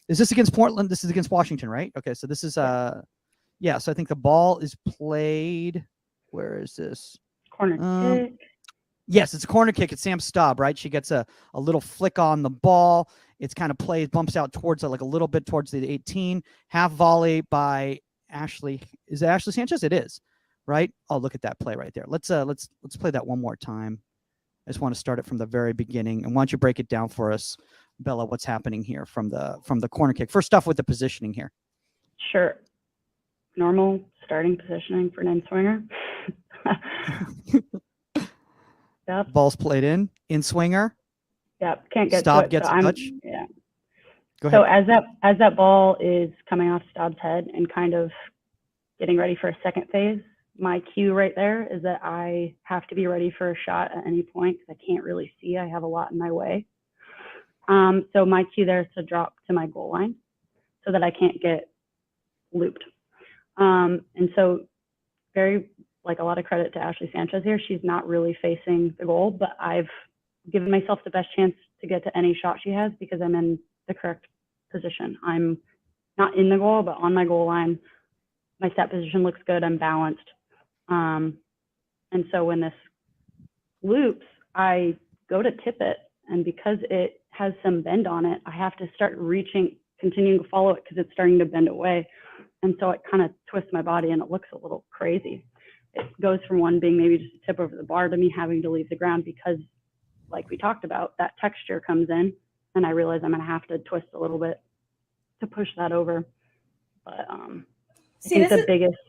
is this against Portland? This is against Washington, right? Okay, so this is yeah. So I think the ball is played. Where is this? Corner kick. Yes, it's a corner kick. It's Sam Staub, right? She gets a little flick on the ball. It's kind of plays, bumps out towards like a little bit towards the 18. Half volley by Ashley. Is it Ashley Sanchez? It is, right? Oh, look at that play right there. Let's play that one more time. I just want to start it from the very beginning. And why don't you break it down for us, Bella? What's happening here from the corner kick? First off, with the positioning here. Sure. Normal starting positioning for an in-swinger. Yep. Ball's played in swinger. Yep. Can't get Staub to it, gets so a touch. Yeah. Go So ahead. as that ball is coming off Staub's head and kind of getting ready for a second phase, my cue right there is that I have to be ready for a shot at any point because I can't really see. I have a lot in my way. So my cue there is to drop to my goal line so that I can't get looped. And so very, like, a lot of credit to Ashley Sanchez here. She's not really facing the goal, but I've given myself the best chance to get to any shot she has because I'm in the correct position. I'm not in the goal, but on my goal line. My set position looks good. I'm balanced. And so when this loops, I go to tip it. And because it has some bend on it, I have to start reaching, continuing to follow it because it's starting to bend away. And so it kind of twists my body and it looks a little crazy. It goes from one being maybe just a tip over the bar to me having to leave the ground because, like we talked about, that texture comes in and I realize I'm going to have to twist a little bit to push that over. But See, I think the biggest,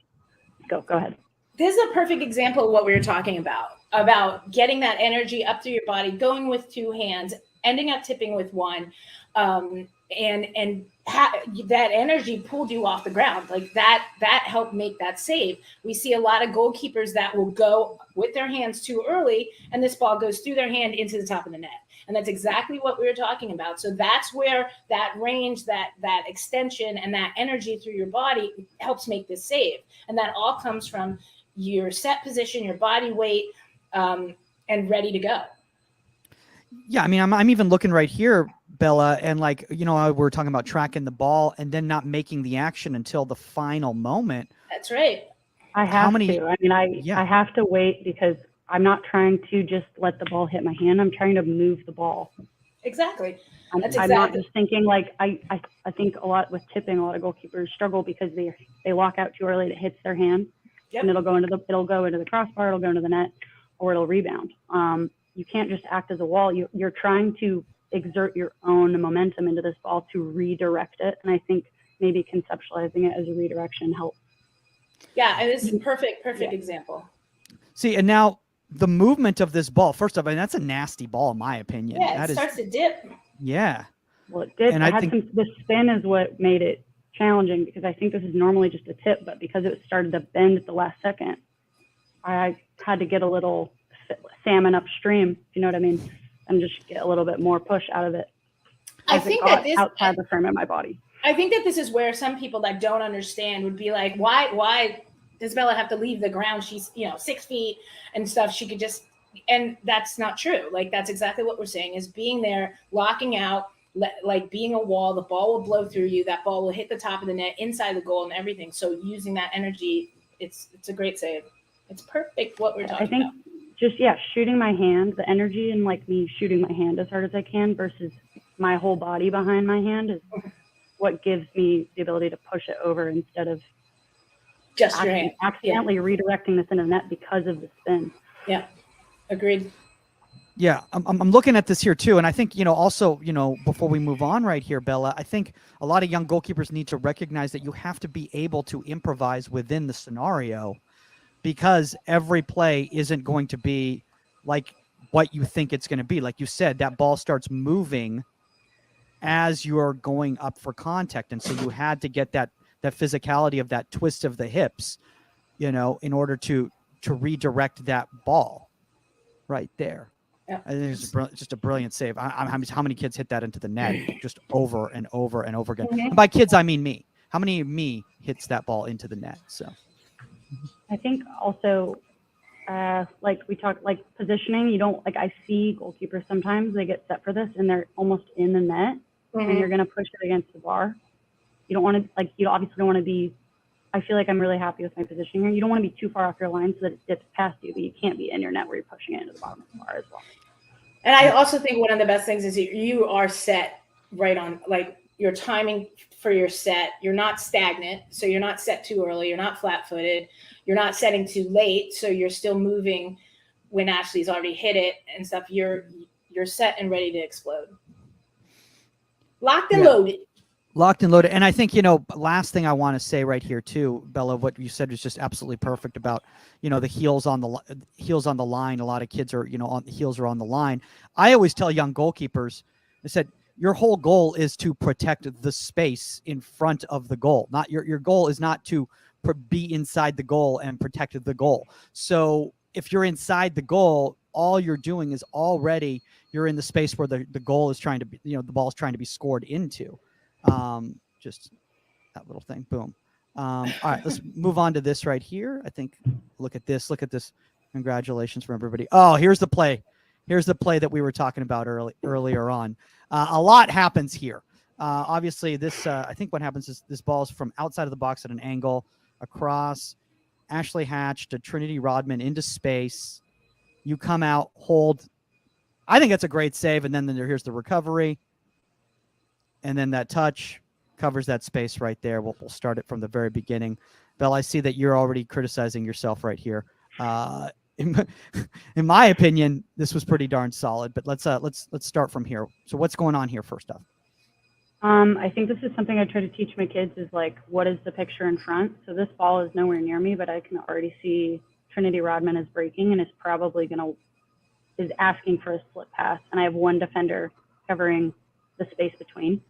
go ahead. This is a perfect example of what we were talking about getting that energy up through your body, going with two hands, ending up tipping with one, and that energy pulled you off the ground. Like that helped make that save. We see a lot of goalkeepers that will go with their hands too early, and this ball goes through their hand into the top of the net. And that's exactly what we were talking about. So that's where that range, that extension, and that energy through your body helps make this save. And that all comes from your set position, your body weight, and ready to go. Yeah, I mean, I'm even looking right here, Bella, and like, you know, we're talking about tracking the ball and then not making the action until the final moment. That's right. I have to. I mean, I have to wait because I'm not trying to just let the ball hit my hand. I'm trying to move the ball. Exactly. I'm not just thinking like I think a lot with tipping, a lot of goalkeepers struggle because they lock out too early. It hits their hand, and it'll go into the crossbar, it'll go into the net, or it'll rebound. You can't just act as a wall. You're trying to exert your own momentum into this ball to redirect it, and I think maybe conceptualizing it as a redirection helps. Yeah, it is a perfect example. See, and now the movement of this ball, first of all, that's a nasty ball in my opinion. Yeah, it starts to dip. Yeah. Well, it did. And I think the spin is what made it challenging because I think this is normally just a tip, but because it started to bend at the last second, I had to get a little salmon upstream, you know what I mean, and just get a little bit more push out of it. I think that this outside the frame of my body. I think that this is where some people that don't understand would be like, why does Bella have to leave the ground? She's 6 feet and stuff. She could just, and that's not true. Like that's exactly what we're saying is being there, locking out, like being a wall. The ball will blow through you. That ball will hit the top of the net, inside the goal, and everything. So using that energy, it's a great save. It's perfect what we're talking about. I think just shooting my hand, the energy and like me shooting my hand as hard as I can versus my whole body behind my hand is what gives me the ability to push it over instead of just your hand. Accidentally redirecting this into the net because of the spin. Yeah, agreed. Yeah, I'm looking at this here too, and I think also before we move on right here, Bella, I think a lot of young goalkeepers need to recognize that you have to be able to improvise within the scenario, because every play isn't going to be like what you think it's going to be. Like you said, that ball starts moving as you're going up for contact, and so you had to get that physicality of that twist of the hips, in order to redirect that ball right there. Yeah. I think it's just a brilliant save. How many kids hit that into the net just over and over and over again? Mm-hmm. And by kids, I mean me. How many of me hits that ball into the net? So I think also, like we talked, like positioning, I see goalkeepers sometimes, they get set for this and they're almost in the net and you're going to push it against the bar. You don't want to, like, you obviously don't want to be, I feel like I'm really happy with my positioning here. You don't want to be too far off your line so that it dips past you, but you can't be in your net where you're pushing it into the bottom of the bar as well. And I also think one of the best things is you are set right on, like, your timing for your set. You're not stagnant, so you're not set too early. You're not flat-footed. You're not setting too late, so you're still moving when Ashley's already hit it and stuff. You're set and ready to explode. Locked and loaded. Locked and loaded. And I think, last thing I want to say right here too, Bella, what you said was just absolutely perfect about, the heels on the line. A lot of kids are, on the heels are on the line. I always tell young goalkeepers, I said, your whole goal is to protect the space in front of the goal. Not your goal is not to be inside the goal and protect the goal. So if you're inside the goal, all you're doing is already you're in the space where the goal is trying to be, the ball is trying to be scored into. Just that little thing. Boom. All right, let's move on to this right here. I think, look at this. Congratulations from everybody. Oh, here's the play. Here's the play that we were talking about earlier on. A lot happens here. Obviously this, I think what happens is this ball is from outside of the box at an angle across Ashley Hatch to Trinity Rodman into space. You come out, hold. I think that's a great save. And then here's the recovery. And then that touch covers that space right there. We'll start it from the very beginning. Belle, I see that you're already criticizing yourself right here. In my opinion, this was pretty darn solid. But let's start from here. So what's going on here first off? I think this is something I try to teach my kids is like, what is the picture in front? So this ball is nowhere near me, but I can already see Trinity Rodman is breaking and is probably is asking for a slip pass. And I have one defender covering the space between.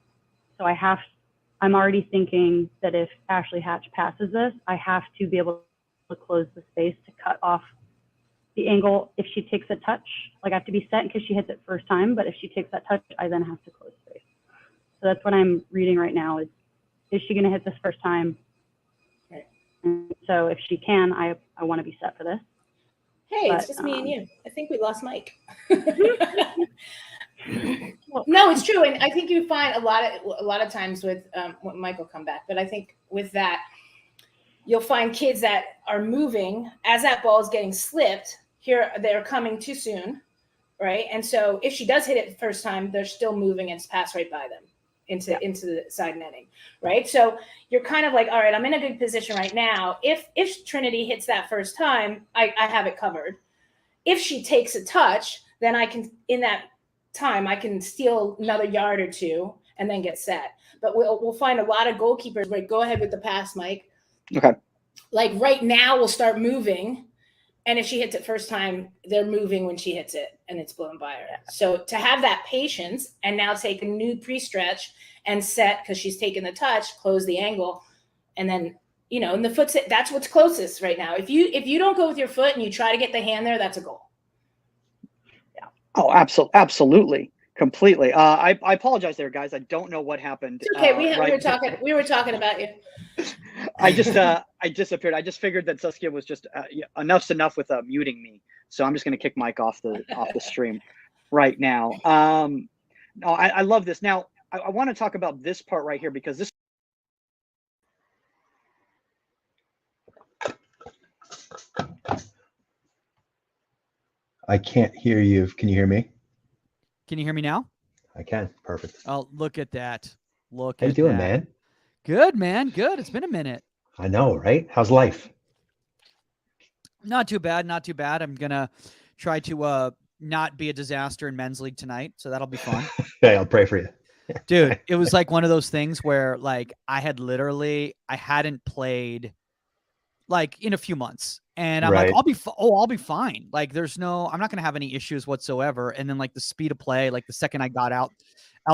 So I'm already thinking that if Ashley Hatch passes this, I have to be able to close the space to cut off the angle. If she takes a touch, like I have to be set in case she hits it first time, but if she takes that touch, I then have to close space. So that's what I'm reading right now is she going to hit this first time? Right. And so if she can, I want to be set for this. Hey, it's just me and you. I think we lost Mike. No, it's true, and I think you find a lot of times with Mike will come back, but I think with that, you'll find kids that are moving as that ball is getting slipped. Here, they're coming too soon, right? And so if she does hit it the first time, they're still moving and it's passed right by them into the side netting, right? So you're kind of like, all right, I'm in a good position right now. If Trinity hits that first time, I have it covered. If she takes a touch, then I can, in that time, I can steal another yard or two and then get set. But we'll find a lot of goalkeepers, right? Go ahead with the pass, Mike. Okay. Like right now, we'll start moving. And if she hits it first time, they're moving when she hits it and it's blown by her. So to have that patience and now take a new pre-stretch and set because she's taken the touch, close the angle, and then, and the foot, that's what's closest right now. If you don't go with your foot and you try to get the hand there, that's a goal. Yeah. Oh, absolutely. Completely. I apologize there, guys. I don't know what happened. It's okay. We were talking about you. I disappeared. I just figured that Saskia was just enough's enough with muting me. So I'm just going to kick Mike off the stream right now. No, I love this. Now I want to talk about this part right here because this. I can't hear you. Can you hear me? Can you hear me now? I can. Perfect. Oh, look at that. How you doing, man? Good, man. Good. It's been a minute. I know, right? How's life? Not too bad. Not too bad. I'm going to try to not be a disaster in men's league tonight. So that'll be fun. Hey, I'll pray for you. Dude, it was like one of those things where like I hadn't played like in a few months. And I'm like, I'll be fine. Like I'm not going to have any issues whatsoever. And then like the speed of play, like the second I got out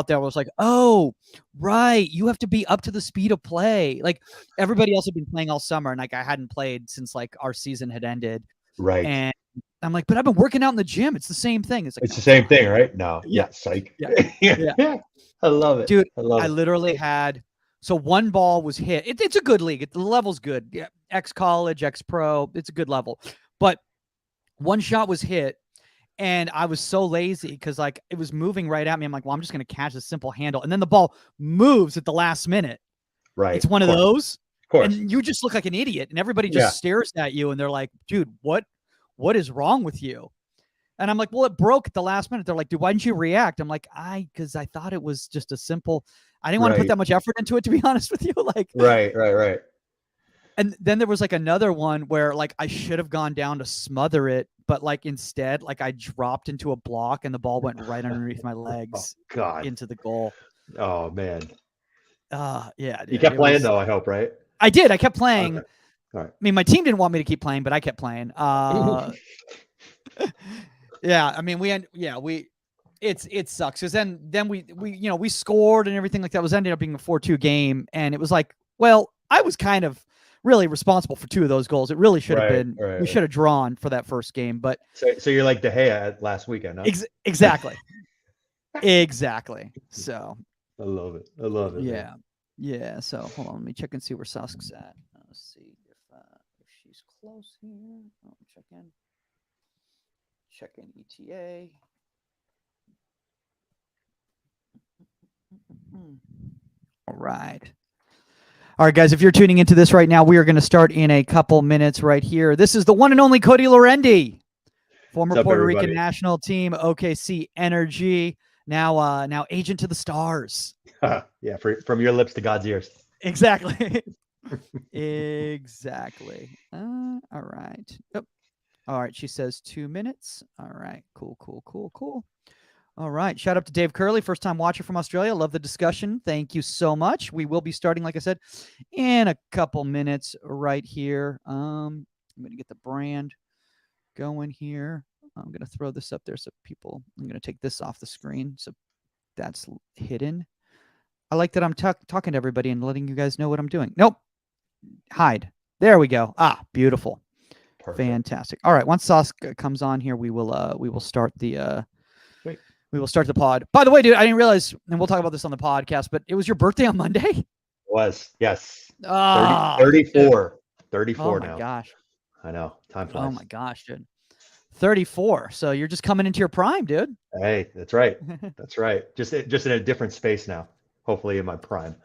there, I was like, oh, right. You have to be up to the speed of play. Like everybody else had been playing all summer. And like I hadn't played since like our season had ended. Right. And I'm like, but I've been working out in the gym. It's the same thing. It's like, it's the same thing, right? No. Yeah. Psych. Yeah. I love it. Dude, I literally had, so one ball was hit. It's a good league. The level's good. Yeah. Ex-college, ex-pro. It's a good level. But one shot was hit And I was so lazy because like it was moving right at me. I'm like, well, I'm just going to catch a simple handle. And then the ball moves at the last minute. Right. It's one of those. Of course. And you just look like an idiot. And everybody just stares at you and they're like, dude, what is wrong with you? And I'm like, well, it broke at the last minute. They're like, dude, why didn't you react? I'm like, because I thought it was just a simple, I didn't want to put that much effort into it, to be honest with you. Like, right. And then there was like another one where like I should have gone down to smother it, but like instead, like I dropped into a block and the ball went right underneath my legs into the goal. Oh man. Yeah. You kept playing though, I hope, right? I did. I kept playing. Okay. All right. I mean, my team didn't want me to keep playing, but I kept playing. Yeah. I mean, it sucks because then we scored and everything like that. Was ended up being a 4-2 game, and it was like, well, I was kind of really responsible for 2 of those goals. It really should have been. We should have drawn for that first game, but so you're like De Gea last weekend, huh? Exactly. Exactly. So I love it. Yeah. Yeah. So hold on, let me check and see where Sask's at. Let's see if she's close here. Oh, check in ETA. All right. All right, guys, if you're tuning into this right now, we are going to start in a couple minutes right here. This is the one and only Cody Laurendi, former Puerto Rican national team, OKC Energy, now agent to the stars. Yeah, from your lips to God's ears. Exactly. Exactly. All right. Yep. All right, she says 2 minutes. All right, cool. All right. Shout out to Dave Curley, first-time watcher from Australia. Love the discussion. Thank you so much. We will be starting, like I said, in a couple minutes right here. I'm going to get the brand going here. I'm going to throw this up there so people, I'm going to take this off the screen so that's hidden. I like that I'm talking to everybody and letting you guys know what I'm doing. Nope. Hide. There we go. Beautiful. Perfect. Fantastic. All right. Once Sauce comes on here, we will start the we will start the pod. By the way, dude, I didn't realize, and we'll talk about this on the podcast, but it was your birthday on Monday? It was, yes. 34. 34 now. Oh, my gosh. I know. Time flies. Oh, my gosh, dude. 34. So you're just coming into your prime, dude. Hey, that's right. That's right. Just in a different space now. Hopefully in my prime.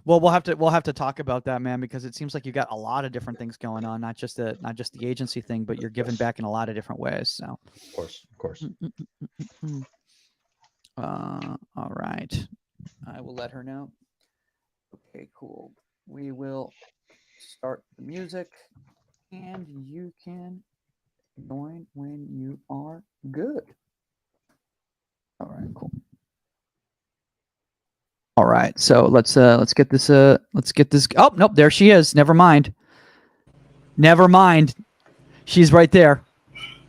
Well, we'll have to talk about that, man, because it seems like you got a lot of different things going on, not just the agency thing, but you're giving back in a lot of different ways. So, of course. All right, I will let her know. Okay, cool. We will start the music, and you can join when you are good. All right, cool. All right, so let's get this. Oh, nope, there she is. Never mind. She's right there.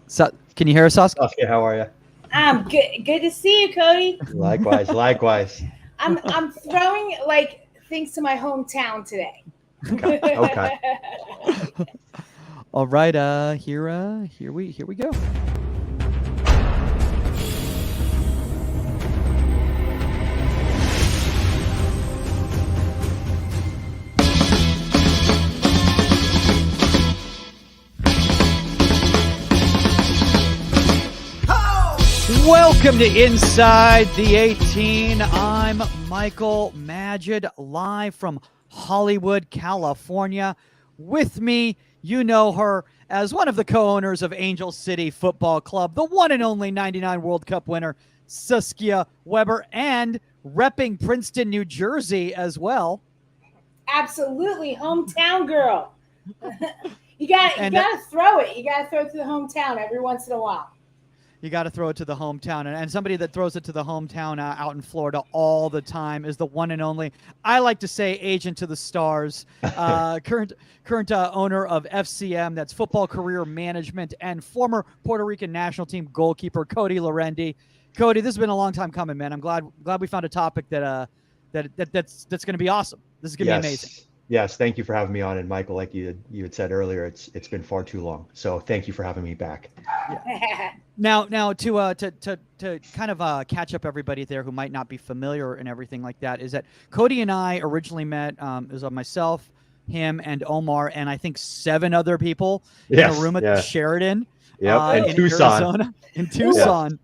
So, can you hear us, Saskia? Saskia, how are you? I'm good. Good to see you, Cody. Likewise. I'm throwing like things to my hometown today. Okay. All right. Here we go. Welcome to Inside the 18. I'm Michael Magid, live from Hollywood, California. With me, you know her as one of the co-owners of Angel City Football Club, the one and only 99 World Cup winner, Saskia Weber, and repping Princeton, New Jersey as well. Absolutely, hometown girl. You got to throw it. You got to throw it to the hometown every once in a while. You got to throw it to the hometown. And somebody that throws it to the hometown out in Florida all the time is the one and only, I like to say, agent to the stars, current owner of FCM, that's Football Career Management, and former Puerto Rican national team goalkeeper, Cody Laurendi. Cody, this has been a long time coming, man. I'm glad we found a topic that's going to be awesome. This is going to be amazing. Yes, thank you for having me on. And Michael, like you had said earlier, it's been far too long. So thank you for having me back. Yeah. Now to kind of catch up everybody there who might not be familiar and everything like that, is that Cody and I originally met. It was myself, him, and Omar, and I think 7 other people in a room at the Sheridan. Yep, and in Tucson. Arizona, in Tucson.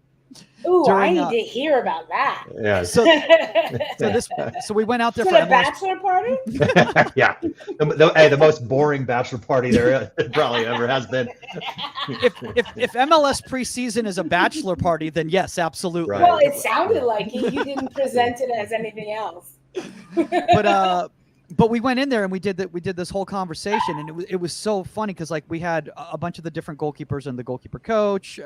Ooh, I During, need to hear about that. Yeah. So we went out there For for the MLS. bachelor party? Yeah. The most boring bachelor party there probably ever has been. If MLS preseason is a bachelor party, then yes, absolutely. Right. Well, it sounded like it. You didn't present it as anything else. But we went in there and we did this whole conversation, and it was so funny because like we had a bunch of the different goalkeepers and the goalkeeper coach,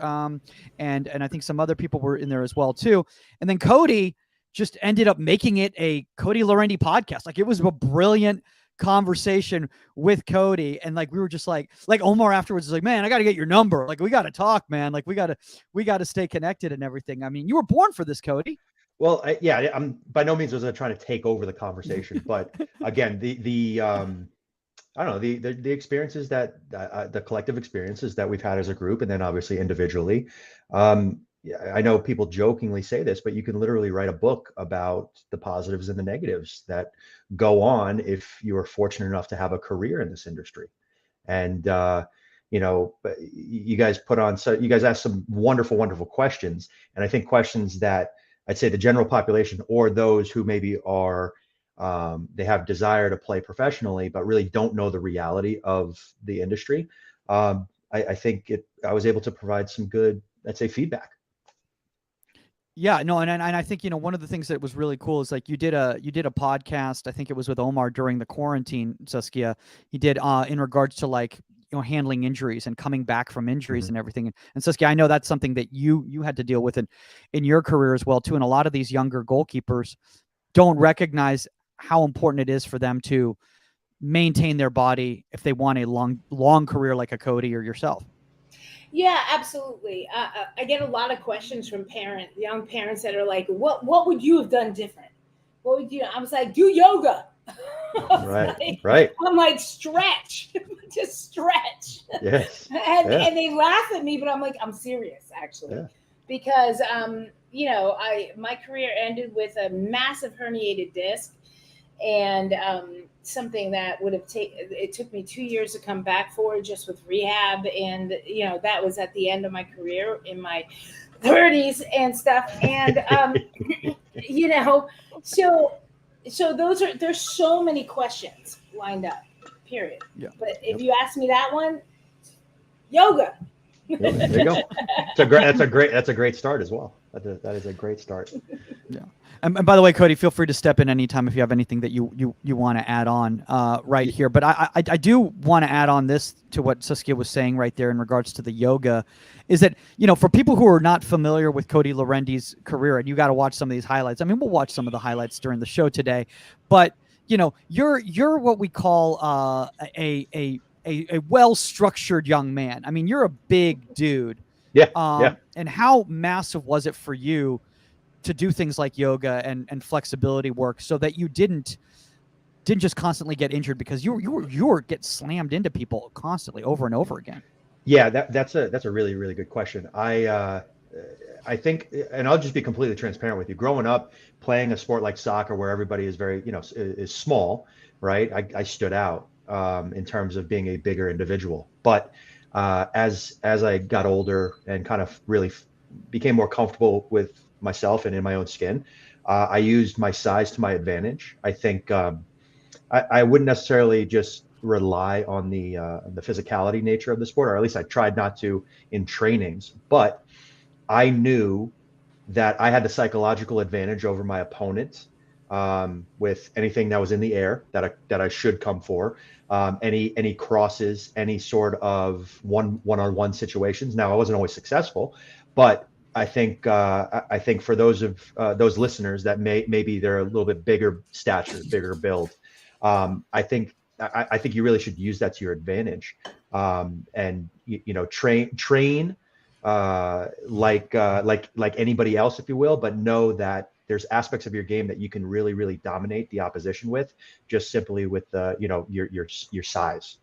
and I think some other people were in there as well too. And then Cody just ended up making it a Cody Laurendi podcast. Like it was a brilliant conversation with Cody, and like we were just like Omar afterwards was like, man, I got to get your number. Like we got to talk, man. Like we got to stay connected and everything. I mean, you were born for this, Cody. Well, I'm by no means was I trying to take over the conversation, but again, the I don't know, the experiences that the collective experiences that we've had as a group, and then obviously individually. Yeah, I know people jokingly say this, but you can literally write a book about the positives and the negatives that go on if you are fortunate enough to have a career in this industry. And you guys you guys asked some wonderful, wonderful questions, and I think questions that I'd say the general population or those who maybe are they have desire to play professionally but really don't know the reality of the industry. I think I was able to provide some good, I'd say, feedback. Yeah, no, and I think one of the things that was really cool is like you did a podcast. I think it was with Omar during the quarantine. Saskia, he did in regards to like handling injuries and coming back from injuries and everything. And Saskia, I know that's something that you had to deal with in your career as well too. And a lot of these younger goalkeepers don't recognize how important it is for them to maintain their body if they want a long career like a Cody or yourself. Yeah, absolutely. I get a lot of questions from young parents that are like, what would you have done different? What would you? I was like, do yoga. Right. I'm like, stretch, just stretch. Yes. And they laugh at me, but I'm like, I'm serious actually, because my career ended with a massive herniated disc, and something that would have it took me 2 years to come back for, just with rehab, and that was at the end of my career in my 30s and stuff, and so there's so many questions lined up, period. Yeah. But if you ask me that one, yoga. There you go. That's a great start as well. That is a great start. Yeah. And by the way, Cody, feel free to step in anytime if you have anything that you want to add on right here. But I do want to add on this to what Saskia was saying right there in regards to the yoga, is that, for people who are not familiar with Cody Laurendi's career, and you got to watch some of these highlights. I mean, we'll watch some of the highlights during the show today, but you're what we call a well-structured young man. I mean, you're a big dude. Yeah. And how massive was it for you to do things like yoga and flexibility work so that you didn't just constantly get injured because you were get slammed into people constantly over and over again? Yeah, that's a really, really good question. I think, and I'll just be completely transparent with you. Growing up playing a sport like soccer, where everybody is very, is small, right? I stood out in terms of being a bigger individual. But as I got older and kind of really became more comfortable with myself and in my own skin, I used my size to my advantage. I think I wouldn't necessarily just rely on the physicality nature of the sport, or at least I tried not to in trainings. But I knew that I had the psychological advantage over my opponent with anything that was in the air that I should come for, any crosses, any sort of one-on-one situations. Now, I wasn't always successful, but I think for those listeners that maybe they're a little bit bigger stature, bigger build, I think you really should use that to your advantage, and train like anybody else, if you will, but know that there's aspects of your game that you can really, really dominate the opposition with, just simply with your size.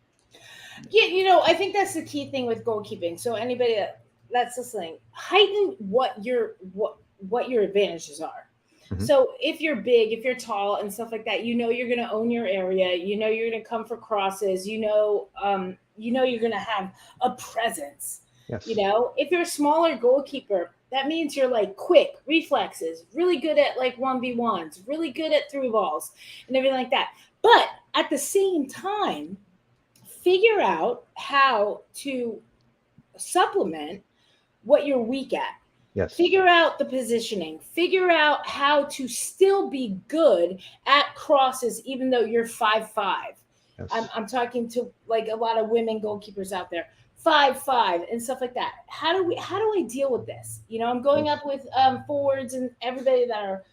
Yeah, I think that's the key thing with goalkeeping. So anybody that's listening, heighten what your advantages are. Mm-hmm. So if you're big, if you're tall and stuff like that, you're going to own your area. You're going to come for crosses. You're going to have a presence. Yes. You know, if you're a smaller goalkeeper, that means you're like quick, reflexes, really good at like 1v1s, really good at through balls and everything like that. But at the same time, figure out how to supplement what you're weak at. Yes. Figure out the positioning. Figure out how to still be good at crosses, even though you're 5'5". Yes. I'm talking to like a lot of women goalkeepers out there, 5'5" and stuff like that. How do I deal with this? You know, I'm going up with forwards and everybody that are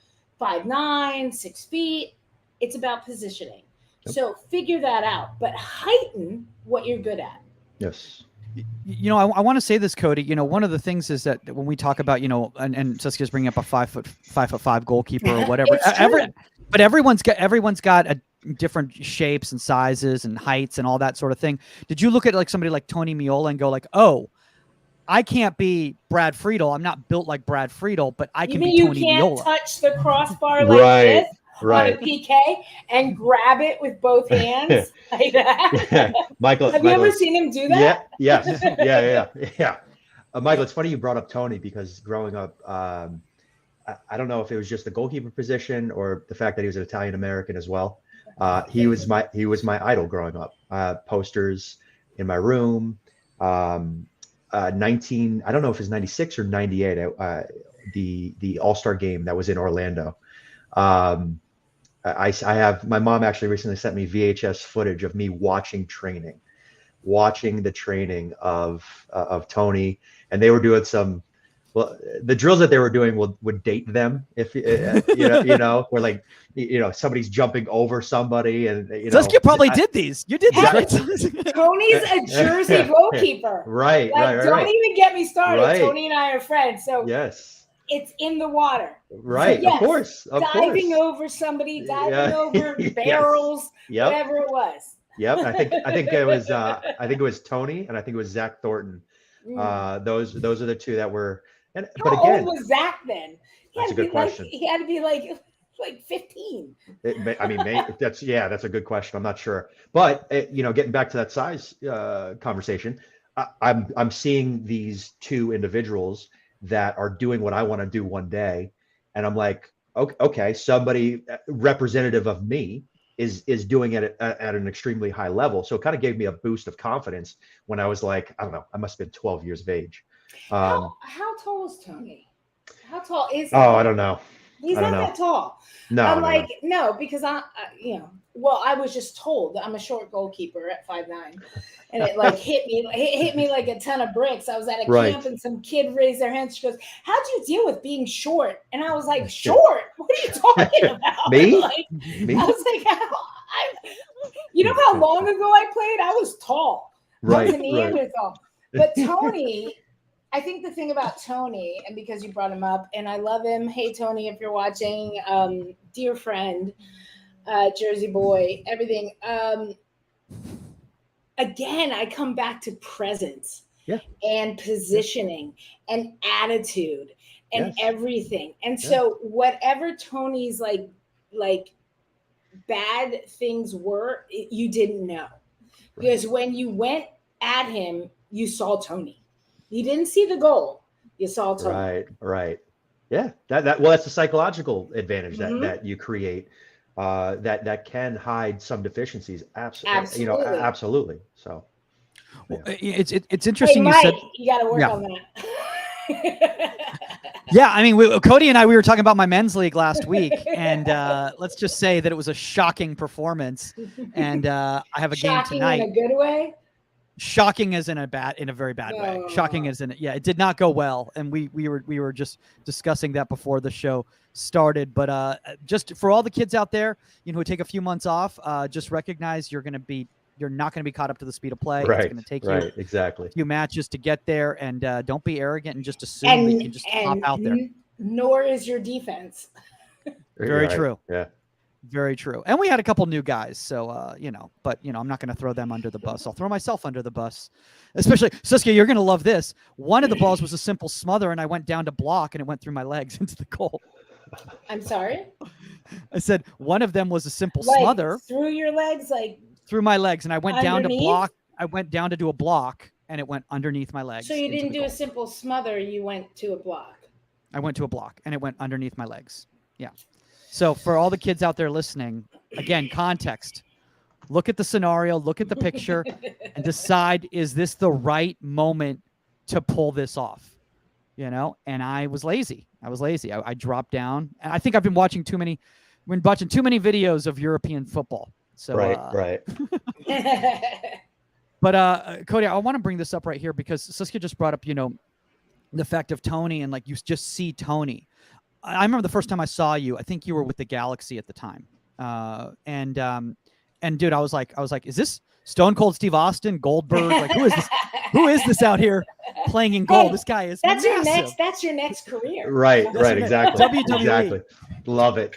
5'9", 6 feet. It's about positioning. Yep. So figure that out, but heighten what you're good at. Yes. You know, I want to say this, Cody. You know, one of the things is that when we talk about, you know, and Saskia's bringing up a 5'5" goalkeeper or whatever. But everyone's got a different shapes and sizes and heights and all that sort of thing. Did you look at like somebody like Tony Miola and go like, oh, I can't be Brad Friedel. I'm not built like Brad Friedel, but I can be Tony You Miola. can't touch the crossbar like this on a PK and grab it with both hands like that. Michael, have you ever seen him do that? Yeah. Yes. Yeah. Michael, it's funny you brought up Tony because growing up, I don't know if it was just the goalkeeper position or the fact that he was an Italian American as well. He was my idol growing up. Posters in my room. 19, I don't know if it's 96 or 98. The All-Star game that was in Orlando. I have, my mom actually recently sent me VHS footage of me watching the training of Tony, and they were doing some. Well, the drills that they were doing would date them if you know, where like somebody's jumping over somebody and Saskia probably did these. You did these, right? Tony's a Jersey goalkeeper. Right. Don't even get me started. Right. Tony and I are friends, so yes, it's in the water. Right. So, yes, of course. Diving over somebody, over barrels, Yep. whatever it was. Yep. I think it was Tony and I think it was Zach Thornton. Those are the two that were. But again, old was Zach then? That's a good question. He had to be like 15. That's a good question. I'm not sure, but getting back to that size conversation, I'm seeing these two individuals that are doing what I want to do one day, and I'm like, okay, somebody representative of me is doing it at an extremely high level. So it kind of gave me a boost of confidence when I was like, I don't know, I must have been 12 years of age. How tall is Tony? How tall is he? Oh, I don't know. He's not that tall. No, no, because I was just told that I'm a short goalkeeper at 5'9", and it like hit me like a ton of bricks. I was at a camp and some kid raised their hand. She goes, "How'd you deal with being short?" And I was like, "Short? What are you talking about?" Me? Me? I was like, you know how long ago I played? I was tall. Right. I was a Neanderthal. But Tony. I think the thing about Tony, and because you brought him up, and I love him. Hey, Tony, if you're watching, dear friend, Jersey boy, everything. Again, I come back to presence and positioning and attitude and everything. And so whatever Tony's like bad things were, you didn't know. Because when you went at him, you saw Tony. You didn't see the goal. You saw Tony. Right. Yeah. That's the psychological advantage that you create. That can hide some deficiecies. Absolutely. Absolutely. So. Well, it's interesting. Hey, Mike, you got to work on that. Yeah, I mean, Cody and I, we were talking about my men's league last week, and let's just say that it was a shocking performance. And I have a game tonight. Shocking in a good way. Shocking as in a very bad way. Shocking as in it did not go well, and we were just discussing that before the show started. But just for all the kids out there, who take a few months off, just recognize you're not going to be caught up to the speed of play. Right. It's going to take you exactly a few matches to get there, and don't be arrogant and just assume that you can just pop out there. Nor is your defense. Very true. Yeah. Very true. And we had a couple new guys, so but I'm not going to throw them under the bus. I'll throw myself under the bus. Especially Saskia, you're going to love this. One of the balls was a simple smother, and I went down to block, and it went through my legs into the goal. I'm sorry? I said one of them was a simple smother. Through your legs, through my legs, and I went underneath? down to block. I went down to do a block, and it went underneath my legs. So you into didn't the do a goal. simple smother. You went to a block. I went to a block, and it went underneath my legs. Yeah. So for all the kids out there listening, again, context. Look at the scenario, look at the picture, and decide, is this the right moment to pull this off? You know, and I was lazy. I dropped down. And I think I've been watching too many videos of European football. So Right. But Cody, I want to bring this up right here because Saskia just brought up, you know, the fact of Tony, and like you just see Tony. I remember the first time I saw you, I think you were with the Galaxy at the time. And dude, I was like, is this Stone Cold Steve Austin, Goldberg? Like, who is this? Who is this out here playing in gold? Hey, This guy is that's massive. your next career. Right. Exactly. WWE. Exactly. Love it.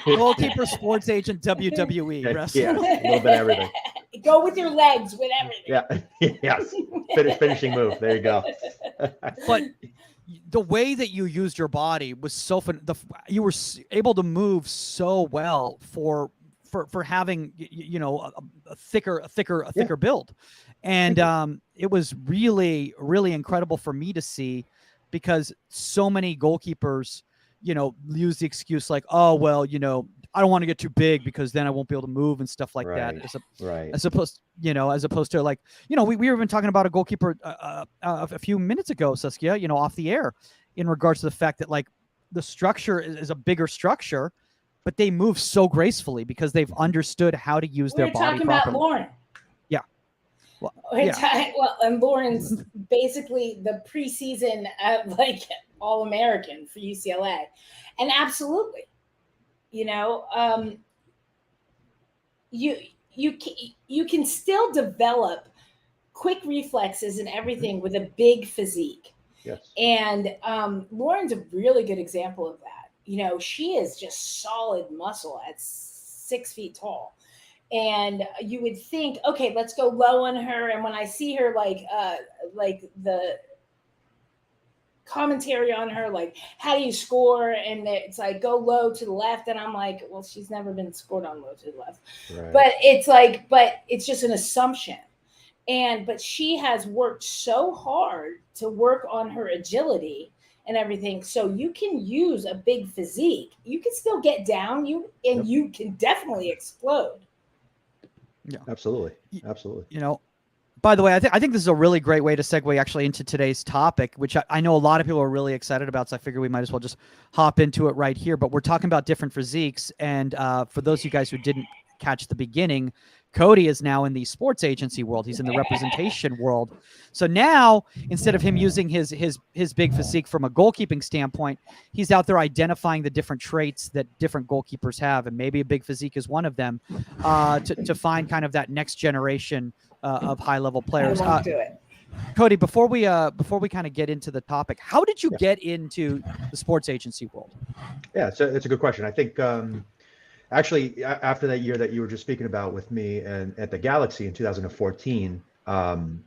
Goalkeeper, sports agent, WWE. Wrestler. Yeah, a little bit of everything. Go with your legs, with everything. Yeah. Yes. Finishing move. There you go. But the way that you used your body was so fun. You were able to move so well for having, you know, a thicker build, and it was really, really incredible for me to see, because so many goalkeepers, you know, use the excuse like, oh well, you know, I don't want to get too big because then I won't be able to move and stuff like that. As opposed to, like, you know, we were even talking about a goalkeeper a few minutes ago, Saskia, you know, off the air, in regards to the fact that like the structure is a bigger structure, but they move so gracefully because they've understood how to use their body talking properly. about Lauren. Yeah. Well, And Lauren's basically the preseason like All-American for UCLA, and absolutely, you know, you can still develop quick reflexes and everything with a big physique. Yes. And Lauren's a really good example of that. You know, she is just solid muscle at 6 feet tall. And you would think, okay, let's go low on her. And when I see her, like the commentary on her, like, how do you score? And it's like, go low to the left. And I'm like, well, she's never been scored on low to the left. Right. But it's just an assumption. But she has worked so hard to work on her agility and everything. So you can use a big physique. You can still get down, you can definitely explode. Yeah, absolutely. You know, by the way, I think this is a really great way to segue actually into today's topic, which I know a lot of people are really excited about. So I figure we might as well just hop into it right here. But we're talking about different physiques. And for those of you guys who didn't catch the beginning, Cody is now in the sports agency world. He's in the representation world. So now, instead of him using his big physique from a goalkeeping standpoint, he's out there identifying the different traits that different goalkeepers have, and maybe a big physique is one of them, to find kind of that next generation of high-level players. I won't do it. Cody, before we kind of get into the topic, how did you get into the sports agency world? Yeah, it's a good question. I think actually after that year that you were just speaking about with me and at the Galaxy in 2014,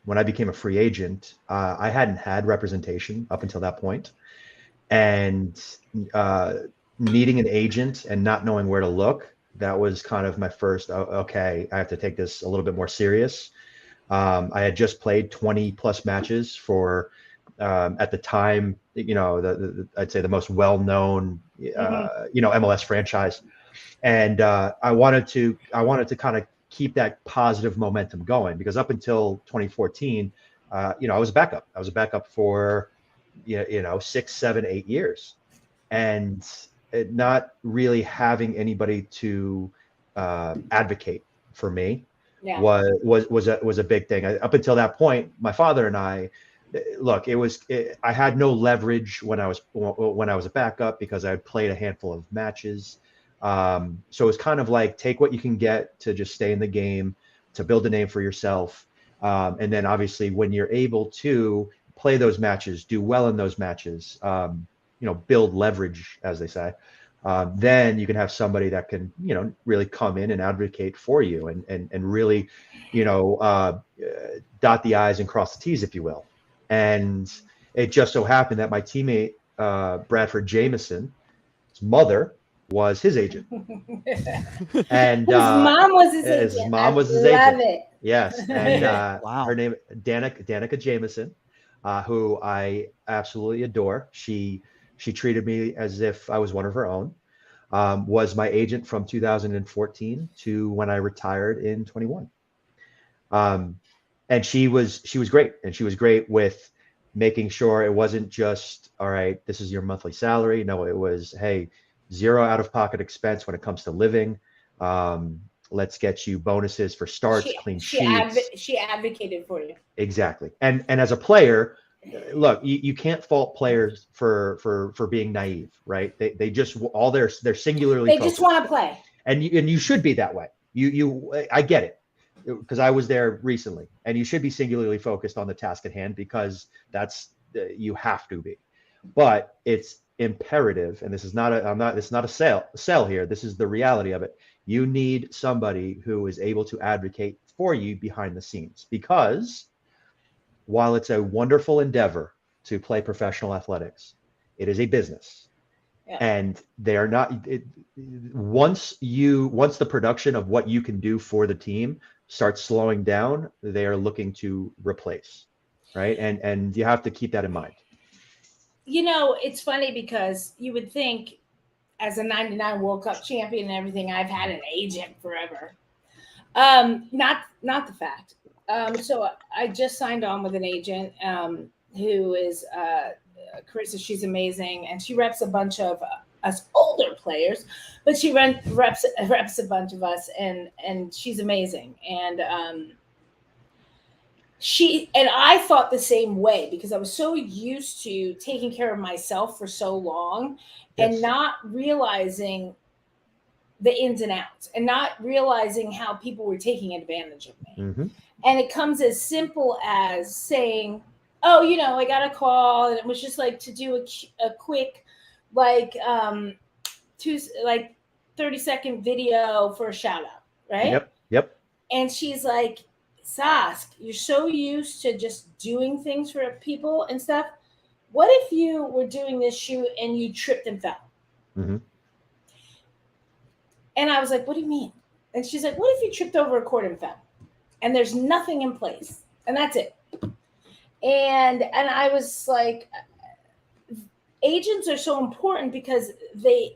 when I became a free agent, I hadn't had representation up until that point, and needing an agent and not knowing where to look, that was kind of my first, okay, I have to take this a little bit more serious. I had just played 20 plus matches for, at the time, you know, I'd say the most well-known, you know, MLS franchise. And I wanted to kind of keep that positive momentum going, because up until 2014, you know, I was a backup. I was a backup for, you know, 6, 7, 8 years, and not really having anybody to advocate for me was a big thing. Up until that point, my father and I, look, I had no leverage when I was a backup, because I had played a handful of matches. So it's kind of like, take what you can get to just stay in the game, to build a name for yourself. And then obviously when you're able to play those matches, do well in those matches, you know, build leverage, as they say, then you can have somebody that can, you know, really come in and advocate for you and really, you know, dot the I's and cross the T's, if you will. And it just so happened that my teammate, Bradford Jameson, his mother was his agent. And His mom was his agent. his mom was his Love agent. it. Yes. And Wow. her name, Danica Jameson, who I absolutely adore. She treated me as if I was one of her own. Was my agent from 2014 to when I retired in 21. And she was great. And she was great with making sure it wasn't just, all right, this is your monthly salary. No, it was, hey, zero out of pocket expense when it comes to living. Let's get you bonuses for starts, clean sheets. She advocated for you. Exactly. And as a player, look, you can't fault players for being naive, right? They just all they're singularly They focused. just want to play. And you should be that way. I get it, because I was there recently, and you should be singularly focused on the task at hand, because that's you have to be. But it's imperative, and this is not it's not a sell here. This is the reality of it. You need somebody who is able to advocate for you behind the scenes, because while it's a wonderful endeavor to play professional athletics, it is a business. Yeah. And they're not, once the production of what you can do for the team starts slowing down, they are looking to replace, right? And you have to keep that in mind. You know, it's funny because you would think, as a 99 World Cup champion and everything, I've had an agent forever. Not the fact. So I just signed on with an agent who is Carissa. She's amazing, and she reps a bunch of us older players, but she reps a bunch of us, and she's amazing. And I thought the same way, because I was so used to taking care of myself for so long. Yes. And not realizing the ins and outs, and not realizing how people were taking advantage of me. Mm-hmm. And it comes as simple as saying, oh, you know, I got a call, and it was just like to do a quick, like 30-second video for a shout out, right? Yep. And she's like, Sask, you're so used to just doing things for people and stuff. What if you were doing this shoot and you tripped and fell? Mm-hmm. And I was like, what do you mean? And she's like, what if you tripped over a cord and fell? And there's nothing in place, and that's it. And I was like, agents are so important, because they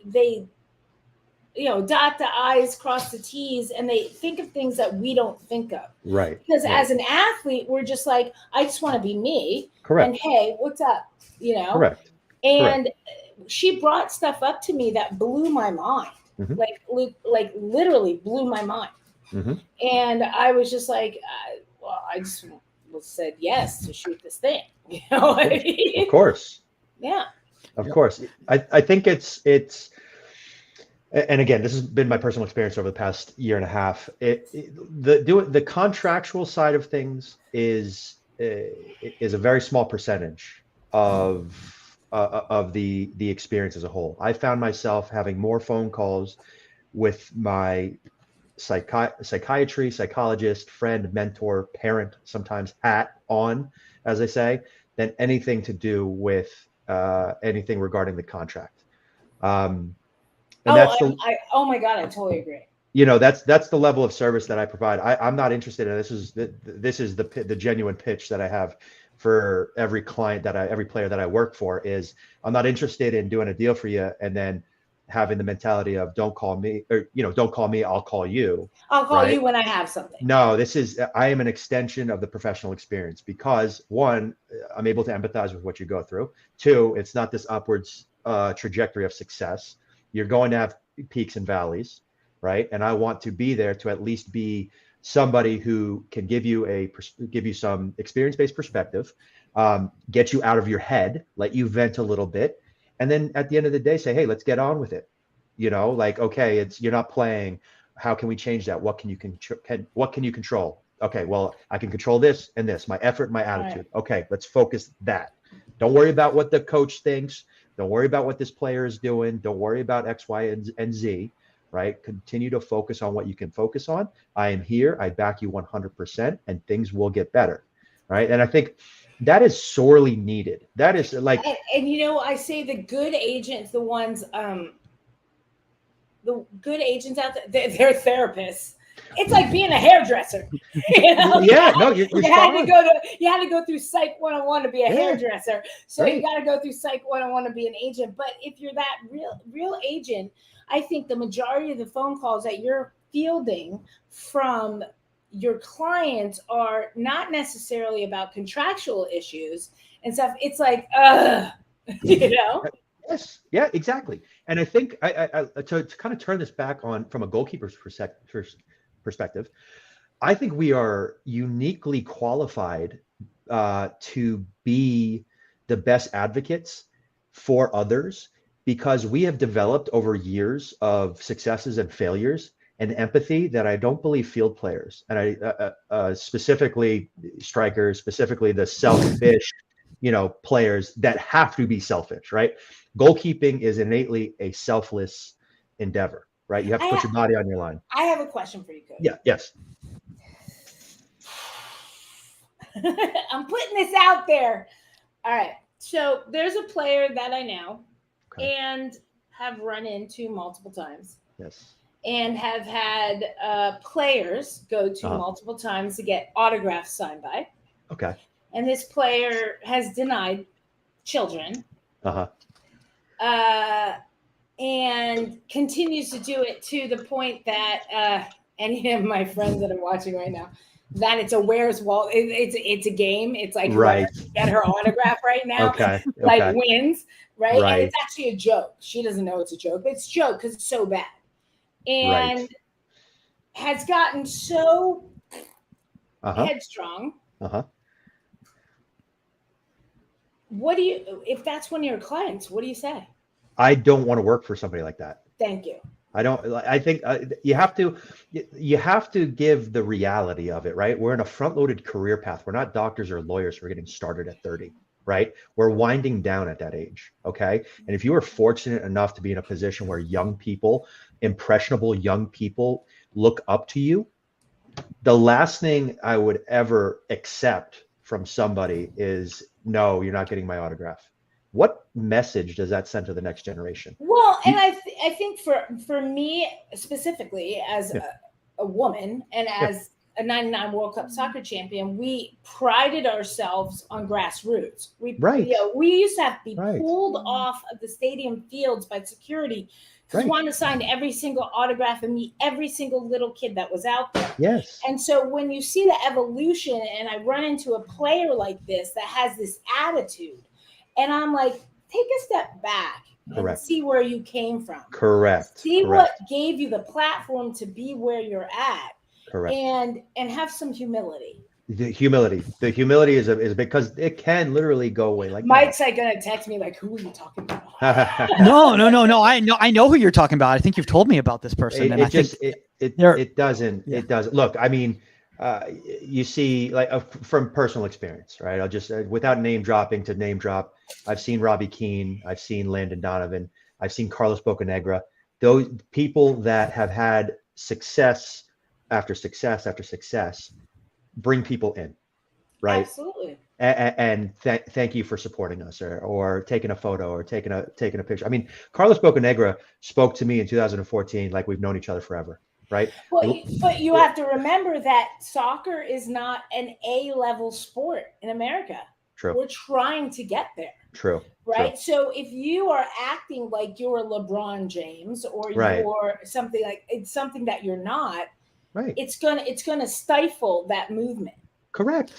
dot the I's, cross the T's, and they think of things that we don't think of. Right. Because as an athlete, we're just like, I just want to be me. Correct. And hey, what's up? Correct. And she brought stuff up to me that blew my mind. Mm-hmm. Like literally blew my mind. Mm-hmm. And I was just like, I just said yes to shoot this thing. You know what I mean? Of course. Yeah. Of course. I think it's, and again, this has been my personal experience over the past year and a half. The contractual side of things is a very small percentage of the experience as a whole. I found myself having more phone calls with my psychologist, friend, mentor, parent, sometimes hat on, as I say, than anything to do with anything regarding the contract. Oh my God, I totally agree. You know, that's the level of service that I provide. I'm not interested in this is the genuine pitch that I have for every client every player that I work for. Is I'm not interested in doing a deal for you and then having the mentality of don't call me, or don't call me, I'll call you. I'll call you when I have something. No, I am an extension of the professional experience, because one, I'm able to empathize with what you go through. Two, it's not this upwards trajectory of success. You're going to have peaks and valleys, right? And I want to be there to at least be somebody who can give you some experience-based perspective, get you out of your head, let you vent a little bit, and then at the end of the day say, hey, let's get on with it. Okay, you're not playing. How can we change that? What can you control? Okay, well, I can control this and this, my effort, my attitude. Right. Okay, let's focus that. Don't worry about what the coach thinks. Don't worry about what this player is doing. Don't worry about X, Y, and Z, right? Continue to focus on what you can focus on. I am here. I back you 100%, and things will get better, right? And I think that is sorely needed. That is like, and I say the good agents, the ones the good agents out there, they're therapists. It's like being a hairdresser. You know? Yeah, no, you're you spot had on. you had to go through Psych 101 to be a Yeah. hairdresser. So Right. you got to go through Psych 101 to be an agent. But if you're that real agent, I think the majority of the phone calls that you're fielding from your clients are not necessarily about contractual issues and stuff. It's like, you know? Yes, yeah, exactly. And I think to kind of turn this back on from a goalkeeper's perspective, I think we are uniquely qualified to be the best advocates for others because we have developed over years of successes and failures and empathy that I don't believe field players, and I specifically strikers, specifically the selfish, players that have to be selfish, right? Goalkeeping is innately a selfless endeavor, right? You have to put your body on your line. I have a question for you, Cody. Yeah, yes. I'm putting this out there. All right. So there's a player that I know and have run into multiple times. Yes. And have had players go to multiple times to get autographs signed by. Okay. And this player has denied children. And continues to do it to the point that any of my friends that are watching right now, that it's a Where's Walt? It's a game. It's like right. Get her autograph right now. Like wins, right? And it's actually a joke. She doesn't know it's a joke, but it's a joke because it's so bad. And has gotten so headstrong. What do you, if that's one of your clients, what do you say? I don't want to work for somebody like that. Thank you. I think you have to give the reality of it, right? We're in a front-loaded career path. We're not doctors or lawyers who are getting started at 30, right? We're winding down at that age, okay? And if you are fortunate enough to be in a position where young people, impressionable young people look up to you, the last thing I would ever accept from somebody is, no, you're not getting my autograph. What message does that send to the next generation? Well, and I think for me specifically as a woman and as a 99 World Cup soccer champion, we prided ourselves on grassroots. We used to have to be pulled off of the stadium fields by security because we wanted to sign every single autograph and meet every single little kid that was out there. Yes. And so when you see the evolution and I run into a player like this that has this attitude, and I'm like, take a step back and see where you came from. See what gave you the platform to be where you're at. And have some humility. The humility is because it can literally go away like Mike's like gonna text me like, who are you talking about? No. I know who you're talking about. I think you've told me about this person. It doesn't. Look, I mean, you see, like from personal experience, right? I'll just without name dropping to name drop. I've seen Robbie Keane. I've seen Landon Donovan. I've seen Carlos Bocanegra. Those people that have had success after success after success bring people in, right? Absolutely. And thank you for supporting us, or taking a photo, or taking a picture. I mean, Carlos Bocanegra spoke to me in 2014 like we've known each other forever. Right. Well, but you have to remember that soccer is not an A-level sport in America. True. We're trying to get there. True. Right. True. So if you are acting like you're LeBron James or you're something like it's something that you're not, it's gonna stifle that movement. Correct.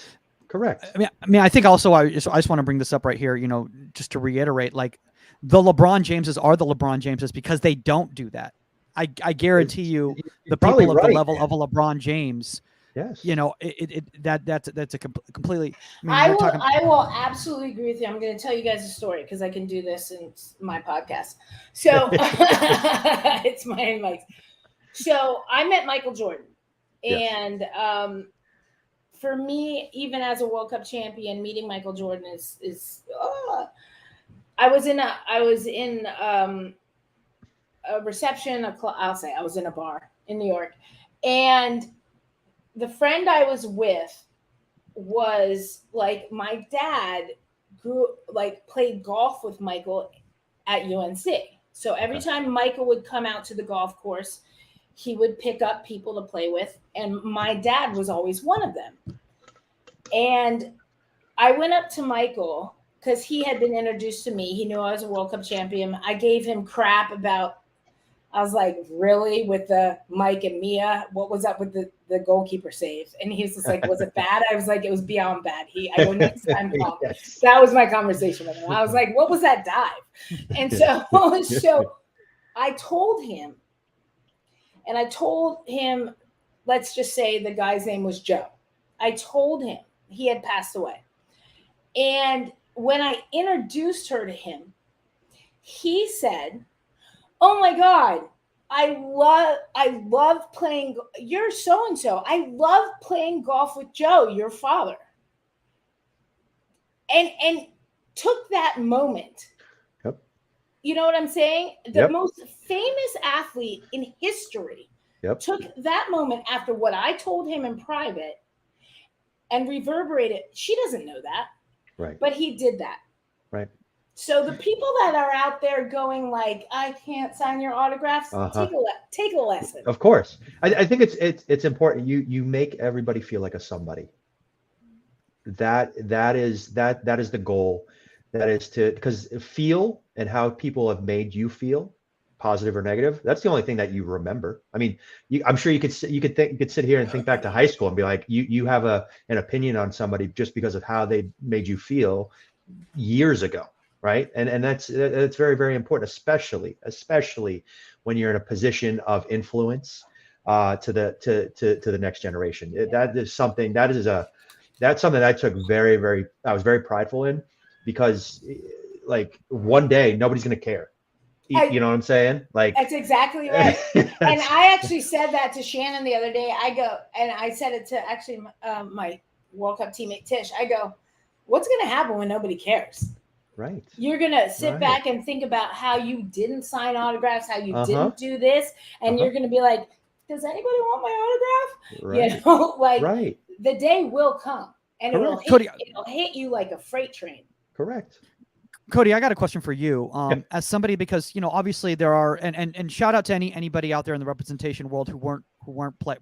I mean, I think also I just want to bring this up right here, just to reiterate, like the LeBron Jameses are the LeBron Jameses because they don't do that. I guarantee you, the people of the level of a LeBron James, that's a completely. I will absolutely agree with you. I'm going to tell you guys a story because I can do this in my podcast. So it's my advice. So I met Michael Jordan, and for me, even as a World Cup champion, meeting Michael Jordan is. I was in a reception, I'll say I was in a bar in New York, and the friend I was with was like, my dad played golf with Michael at UNC. So every time Michael would come out to the golf course, he would pick up people to play with, and my dad was always one of them. And I went up to Michael because he had been introduced to me. He knew I was a World Cup champion. I gave him crap about, I was like, really, with the Mike and Mia, what was up with the goalkeeper saves? And he was just like, was it bad? I was like, it was beyond bad. I go, next time, Paul. Yes. That was my conversation with him. I was like, what was that dive? And so I told him, let's just say the guy's name was Joe. I told him he had passed away. And when I introduced her to him, he said, oh my God, I love playing. You're so-and-so. I love playing golf with Joe, your father. And took that moment. Yep. You know what I'm saying? The most famous athlete in history took that moment after what I told him in private and reverberated. She doesn't know that. Right. But he did that. Right. So the people that are out there going like, I can't sign your autographs, take a lesson. Of course. I think it's important. You make everybody feel like a somebody. That is the goal. That is because feel and how people have made you feel, positive or negative, that's the only thing that you remember. I mean, I'm sure you could sit here and think back to high school and be like, you have an opinion on somebody just because of how they made you feel years ago, right? And that's very, very important, especially when you're in a position of influence to the next generation. That's something that I was very prideful in, because like one day nobody's gonna care. You know what I'm saying? Like, that's exactly right. And I actually said that to Shannon the other day. I go, and I said it to actually my World Cup teammate Tish. I go, what's going to happen when nobody cares? Right. You're going to sit back and think about how you didn't sign autographs, how you didn't do this. And you're going to be like, does anybody want my autograph? Right. You know, like the day will come and it'll hit you like a freight train. Correct. Cody, I got a question for you. As somebody, because obviously there are, and shout out to anybody out there in the representation world who weren't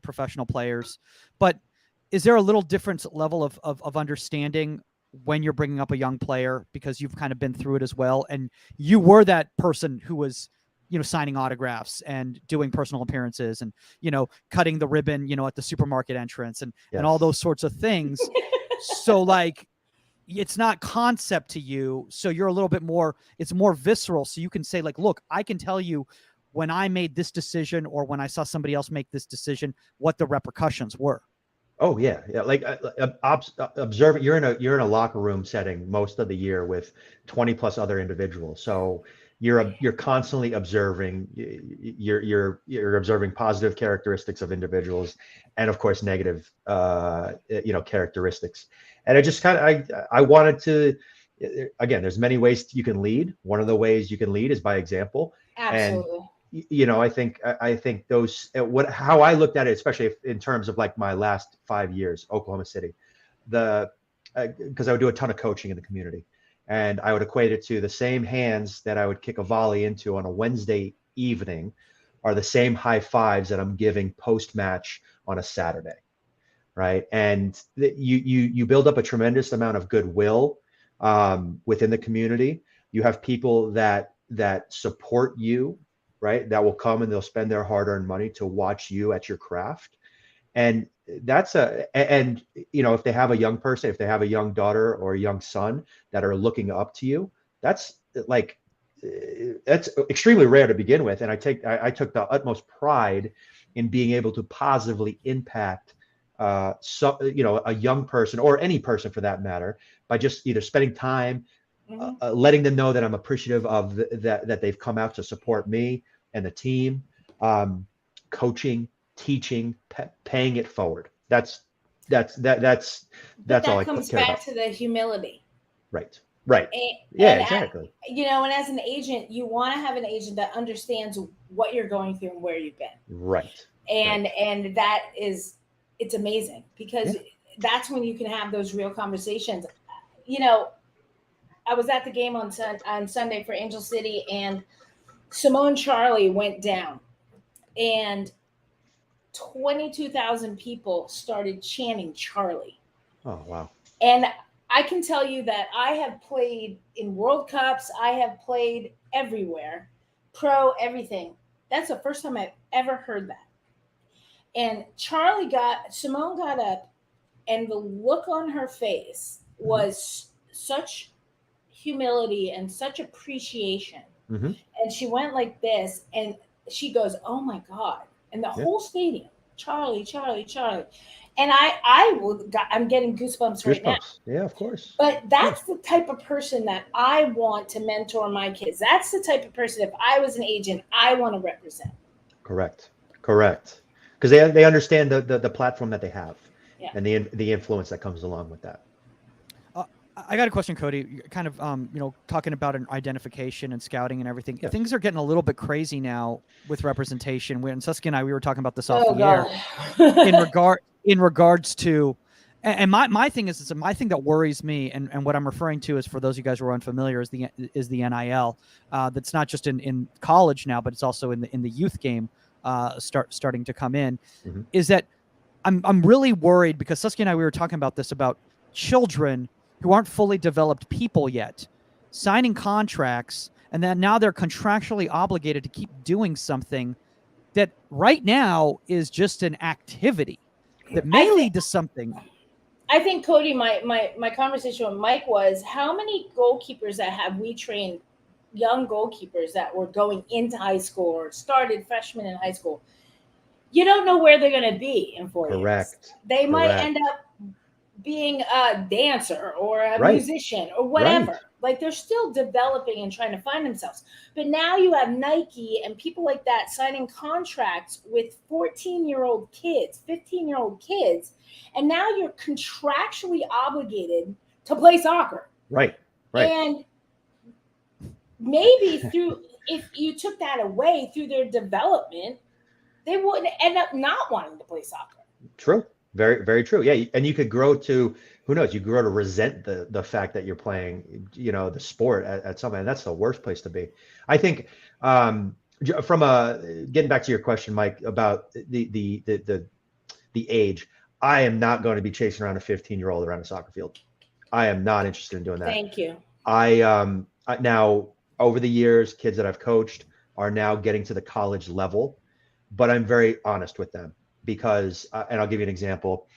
professional players, but is there a little different level of understanding when you're bringing up a young player, because you've kind of been through it as well, and you were that person who was signing autographs and doing personal appearances and cutting the ribbon at the supermarket entrance and all those sorts of things. So like, it's not concept to you, so you're a little bit more, it's more visceral, so you can say like, look, I can tell you when I made this decision or when I saw somebody else make this decision, what the repercussions were. Oh yeah. Like observing, you're in a locker room setting most of the year with 20 plus other individuals, so you're constantly observing. You're observing positive characteristics of individuals, and of course negative characteristics. And I just I wanted to, again, there's many ways you can lead. One of the ways you can lead is by example. Absolutely. And I think those, how I looked at it, especially in terms of like my last 5 years, Oklahoma City, because I would do a ton of coaching in the community, and I would equate it to the same hands that I would kick a volley into on a Wednesday evening are the same high fives that I'm giving post-match on a Saturday. Right. And you build up a tremendous amount of goodwill within the community. You have people that support you, right? That will come and they'll spend their hard-earned money to watch you at your craft. And that's if they have a young person, if they have a young daughter or a young son that are looking up to you, that's extremely rare to begin with. And I took the utmost pride in being able to positively impact a young person, or any person for that matter, by just either spending time, letting them know that I'm appreciative of that they've come out to support me and the team, coaching, teaching, paying it forward. That's all I care about. That comes back to the humility. Right. Exactly. And as an agent, you want to have an agent that understands what you're going through and where you've been. Right. And that is, it's amazing, because that's when you can have those real conversations. I was at the game on Sunday for Angel City, and Simone Charlie went down, and 22,000 people started chanting Charlie. Oh, wow. And I can tell you that I have played in World Cups. I have played everywhere, pro, everything. That's the first time I've ever heard that. And Simone got up, and the look on her face was such humility and such appreciation. Mm-hmm. And she went like this, and she goes, "Oh my God." And the whole stadium, Charlie, Charlie, Charlie. And I'm getting goosebumps right now. Yeah, of course. But that's the type of person that I want to mentor my kids. That's the type of person, if I was an agent, I want to represent. Correct. Because they understand the platform that they have, and the influence that comes along with that. I got a question, Cody. Kind of, talking about an identification and scouting and everything. Yeah. Things are getting a little bit crazy now with representation. When Saskia and I, we were talking about this off the air in regards to, and my thing is, my thing that worries me, and what I'm referring to is, for those of you guys who are unfamiliar, is the NIL. That's not just in college now, but it's also in the youth game, starting to come in. Mm-hmm. Is that I'm really worried, because Saskia and I, we were talking about this, about children who aren't fully developed people yet, signing contracts, and then now they're contractually obligated to keep doing something that right now is just an activity that may lead to something. I think, Cody, my conversation with Mike was, how many goalkeepers that have we trained, young goalkeepers that were going into high school or started freshmen in high school? You don't know where they're going to be in 4 years. They might end up being a dancer or a musician or whatever. Right. Like, they're still developing and trying to find themselves. But now you have Nike and people like that signing contracts with 14-year-old kids, 15-year-old kids, and now you're contractually obligated to play soccer. Right. And maybe if you took that away through their development, they would end up not wanting to play soccer. True. Very, very true. Yeah. And you could grow to, who knows, you grow to resent the fact that you're playing, the sport at some point. And that's the worst place to be. I think, getting back to your question, Mike, about the age, I am not going to be chasing around a 15-year-old around a soccer field. I am not interested in doing that. Thank you. Now, over the years, kids that I've coached are now getting to the college level, but I'm very honest with them. Because, and I'll give you an example.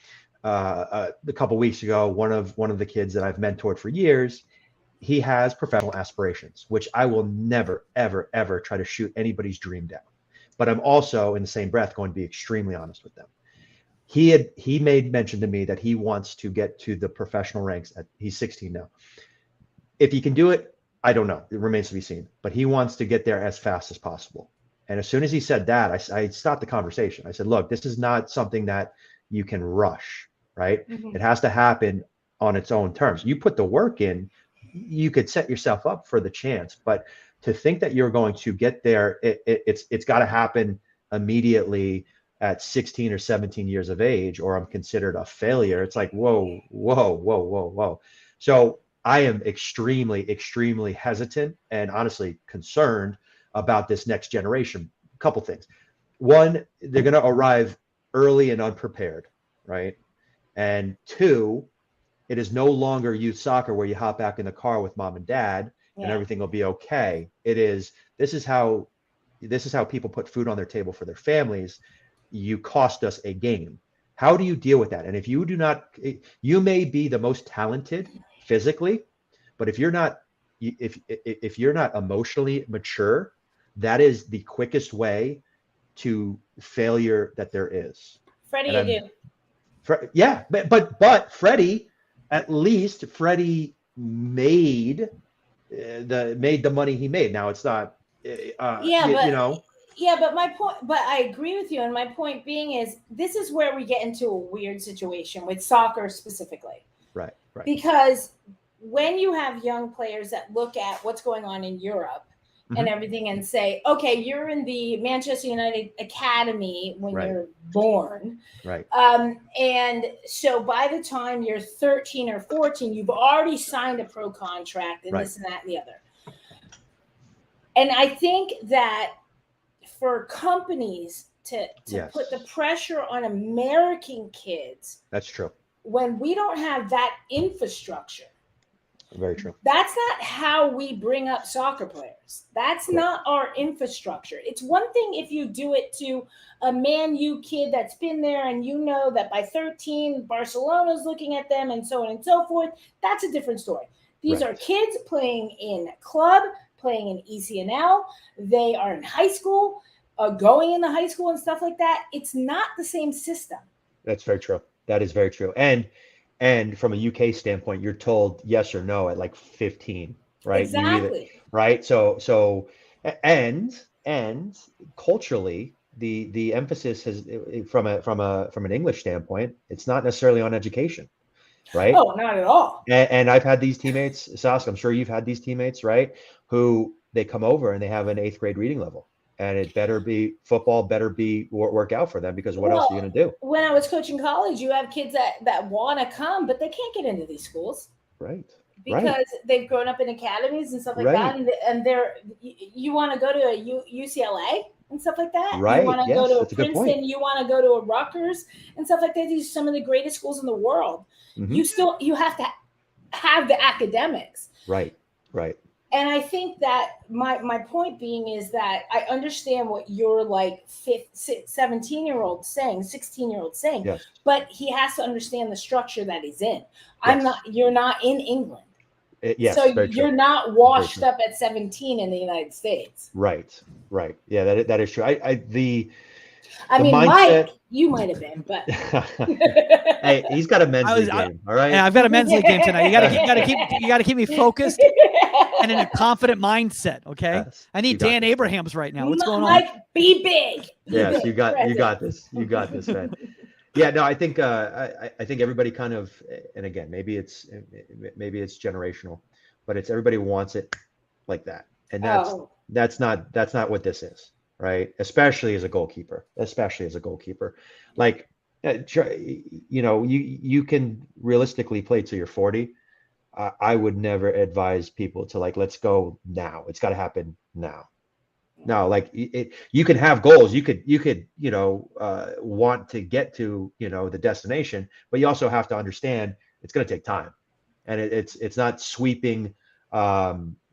A couple of weeks ago, one of the kids that I've mentored for years, he has professional aspirations, which I will never, ever, ever try to shoot anybody's dream down. But I'm also, in the same breath, going to be extremely honest with them. He made mention to me that he wants to get to the professional ranks. He's 16 now. If he can do it, I don't know. It remains to be seen. But he wants to get there as fast as possible. And as soon as he said that, I stopped the conversation. I said, look, this is not something that you can rush, right? Mm-hmm. It has to happen on its own terms. You put the work in, you could set yourself up for the chance. But to think that you're going to get there, it's got to happen immediately at 16 or 17 years of age, or I'm considered a failure. It's like, whoa. So I am extremely, extremely hesitant and honestly concerned about this next generation. A couple things. One, they're going to arrive early and unprepared, right? And two, it is no longer youth soccer where you hop back in the car with mom and dad and everything will be okay. This is how people put food on their table for their families. You cost us a game. How do you deal with that? And if you do not, you may be the most talented physically, but if you're not emotionally mature, that is the quickest way to failure that there is. Freddie, you do. Yeah, but Freddie, at least Freddie made the money he made. Now it's not, but my point, but I agree with you. And my point being is, this is where we get into a weird situation with soccer specifically. Right. Because when you have young players that look at what's going on in Europe, and everything and say, okay, you're in the Manchester United Academy when you're born. Right. And so by the time you're 13 or 14, you've already signed a pro contract and this and that and the other. And I think that for companies to Yes. put the pressure on American kids That's true. when we don't have that infrastructure, Very true. that's not how we bring up soccer players. That's Correct. not our infrastructure. It's one thing if you do it to a Man U kid that's been there and you know that by 13, Barcelona's looking at them and so on and so forth. That's a different story. These Right. are kids playing in club, playing in ECNL. They are in high school, going into high school and stuff like that. It's not the same system. That's very true. That is very true. And from a UK standpoint, you're told yes or no at like 15, right? Exactly. Right. So and culturally, the emphasis has from an English standpoint, it's not necessarily on education, right? Oh, not at all. And I've had these teammates, Saskia, I'm sure you've had these teammates, right? Who they come over and they have an 8th grade reading level. And it better be football, better be work out for them, because what else are you going to do? When I was coaching college, you have kids that want to come, but they can't get into these schools. Right. Because they've grown up in academies and stuff like that. And you want to go to a UCLA and stuff like that. Right. You want to go to a Princeton, you want to go to a Rutgers and stuff like that. These are some of the greatest schools in the world. Mm-hmm. You have to have the academics. Right. And I think that my point being is that I understand what you're like 17-year-old saying, 16-year-old saying, yes. But he has to understand the structure that he's in. You're not in England. Yes, so you're not washed up at 17 in the United States. Right. Yeah, that is true. I mean, mindset... Mike, you might have been, but hey, he's got a men's league game. All right. Yeah, I've got a men's league game tonight. You gotta keep me focused and in a confident mindset. Okay. Yes, I need Dan Abrahams right now. What's going on? Mike, be big. Yes, you got this. You got this, man. Yeah, no, I think everybody kind of, and again, maybe it's generational, but it's everybody wants it like that, and that's not what this is, right? Especially as a goalkeeper. Like, you can realistically play till you're 40. I would never advise people to let's go now. It's got to happen now. No, you can have goals. You could want to get to, the destination, but you also have to understand it's going to take time, and it's not sweeping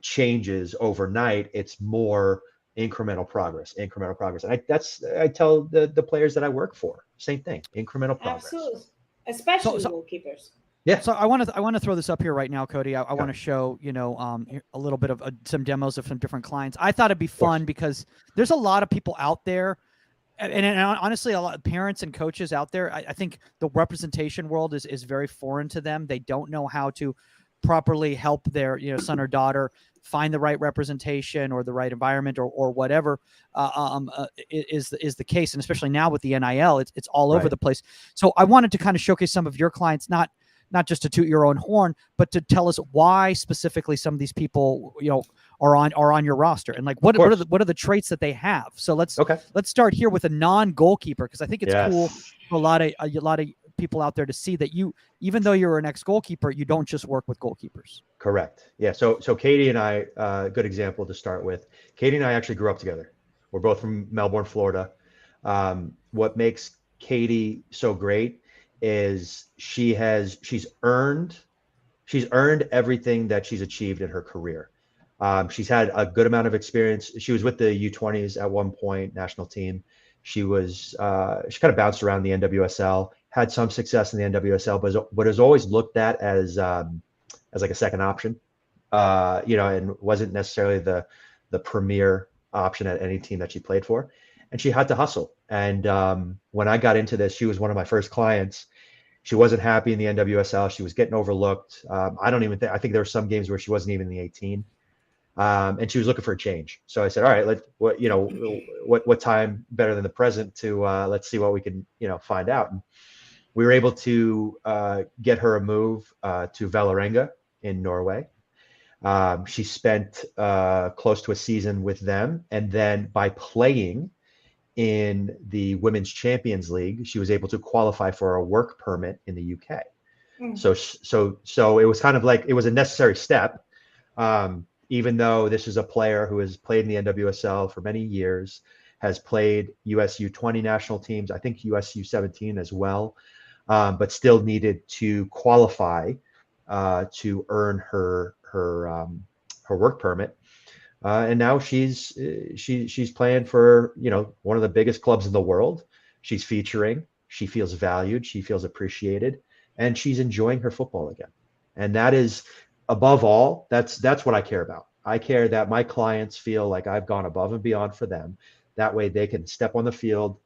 changes overnight. It's more incremental progress. And I tell the players that I work for, same thing, incremental progress. Absolutely. Especially goalkeepers. Yeah. So I want to throw this up here right now, Cody. I want to show, a little bit of some demos of some different clients. I thought it'd be fun because there's a lot of people out there, and honestly, a lot of parents and coaches out there. I think the representation world is very foreign to them. They don't know how to properly help their son or daughter find the right representation or the right environment or whatever is the case. And especially now with the NIL, it's all over the place. So I wanted to kind of showcase some of your clients, not just to toot your own horn, but to tell us why specifically some of these people, are on your roster, and what are the traits that they have. So let's start here with a non-goalkeeper, because I think it's cool for a lot of people out there to see that even though you're an ex-goalkeeper, you don't just work with goalkeepers. Correct. Yeah. So Katie and I, good example to start with. Katie and I actually grew up together. We're both from Melbourne, Florida. What makes Katie so great is she's earned everything that she's achieved in her career. She's had a good amount of experience. She was with the U20s at one point, national team. She kind of bounced around the NWSL, had some success in the NWSL, but is always looked at as like a second option, and wasn't necessarily the premier option at any team that she played for. And she had to hustle. And when I got into this, she was one of my first clients. She wasn't happy in the NWSL. She was getting overlooked. I think there were some games where she wasn't even in the 18. And she was looking for a change. So I said, all right, what time better than the present to let's see what we can, find out. And we were able to get her a move to Vålerenga in Norway. She spent close to a season with them. And then by playing in the Women's Champions League, she was able to qualify for a work permit in the UK. So it was kind of like, it was a necessary step. even though this is a player who has played in the NWSL for many years, has played USU 20 national teams, I think USU 17 as well, but still needed to qualify to earn her work permit. And now she's playing for, you know, one of the biggest clubs in the world. She's featuring. She feels valued. She feels appreciated, and she's enjoying her football again. And that is, above all, that's what I care about. I care that my clients feel like I've gone above and beyond for them. That way they can step on the field,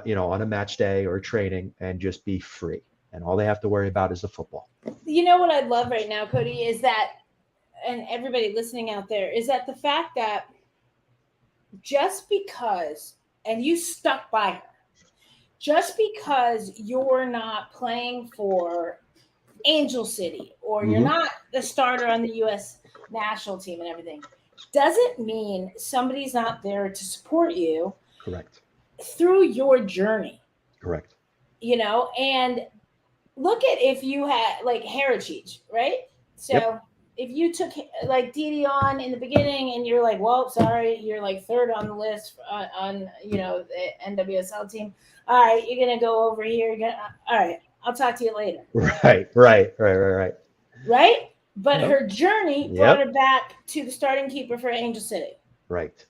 you know, on a match day or training and just be free. And all they have to worry about is the football. You know what I'd love right now, Cody, is that, and everybody listening out there, is that the fact that just because, and you stuck by her, just because you're not playing for Angel City or you're not the starter on the U.S. national team and everything, doesn't mean somebody's not there to support you. Correct. Through your journey. Correct. You know, and look at if you had like heritage, right? So if you took like Didi on in the beginning and you're like, well, sorry, you're like third on the list on you know, the NWSL team. All right, you're going to go over here. All right, I'll talk to you later. Right. Right? But her journey brought her back to the starting keeper for Angel City. Right.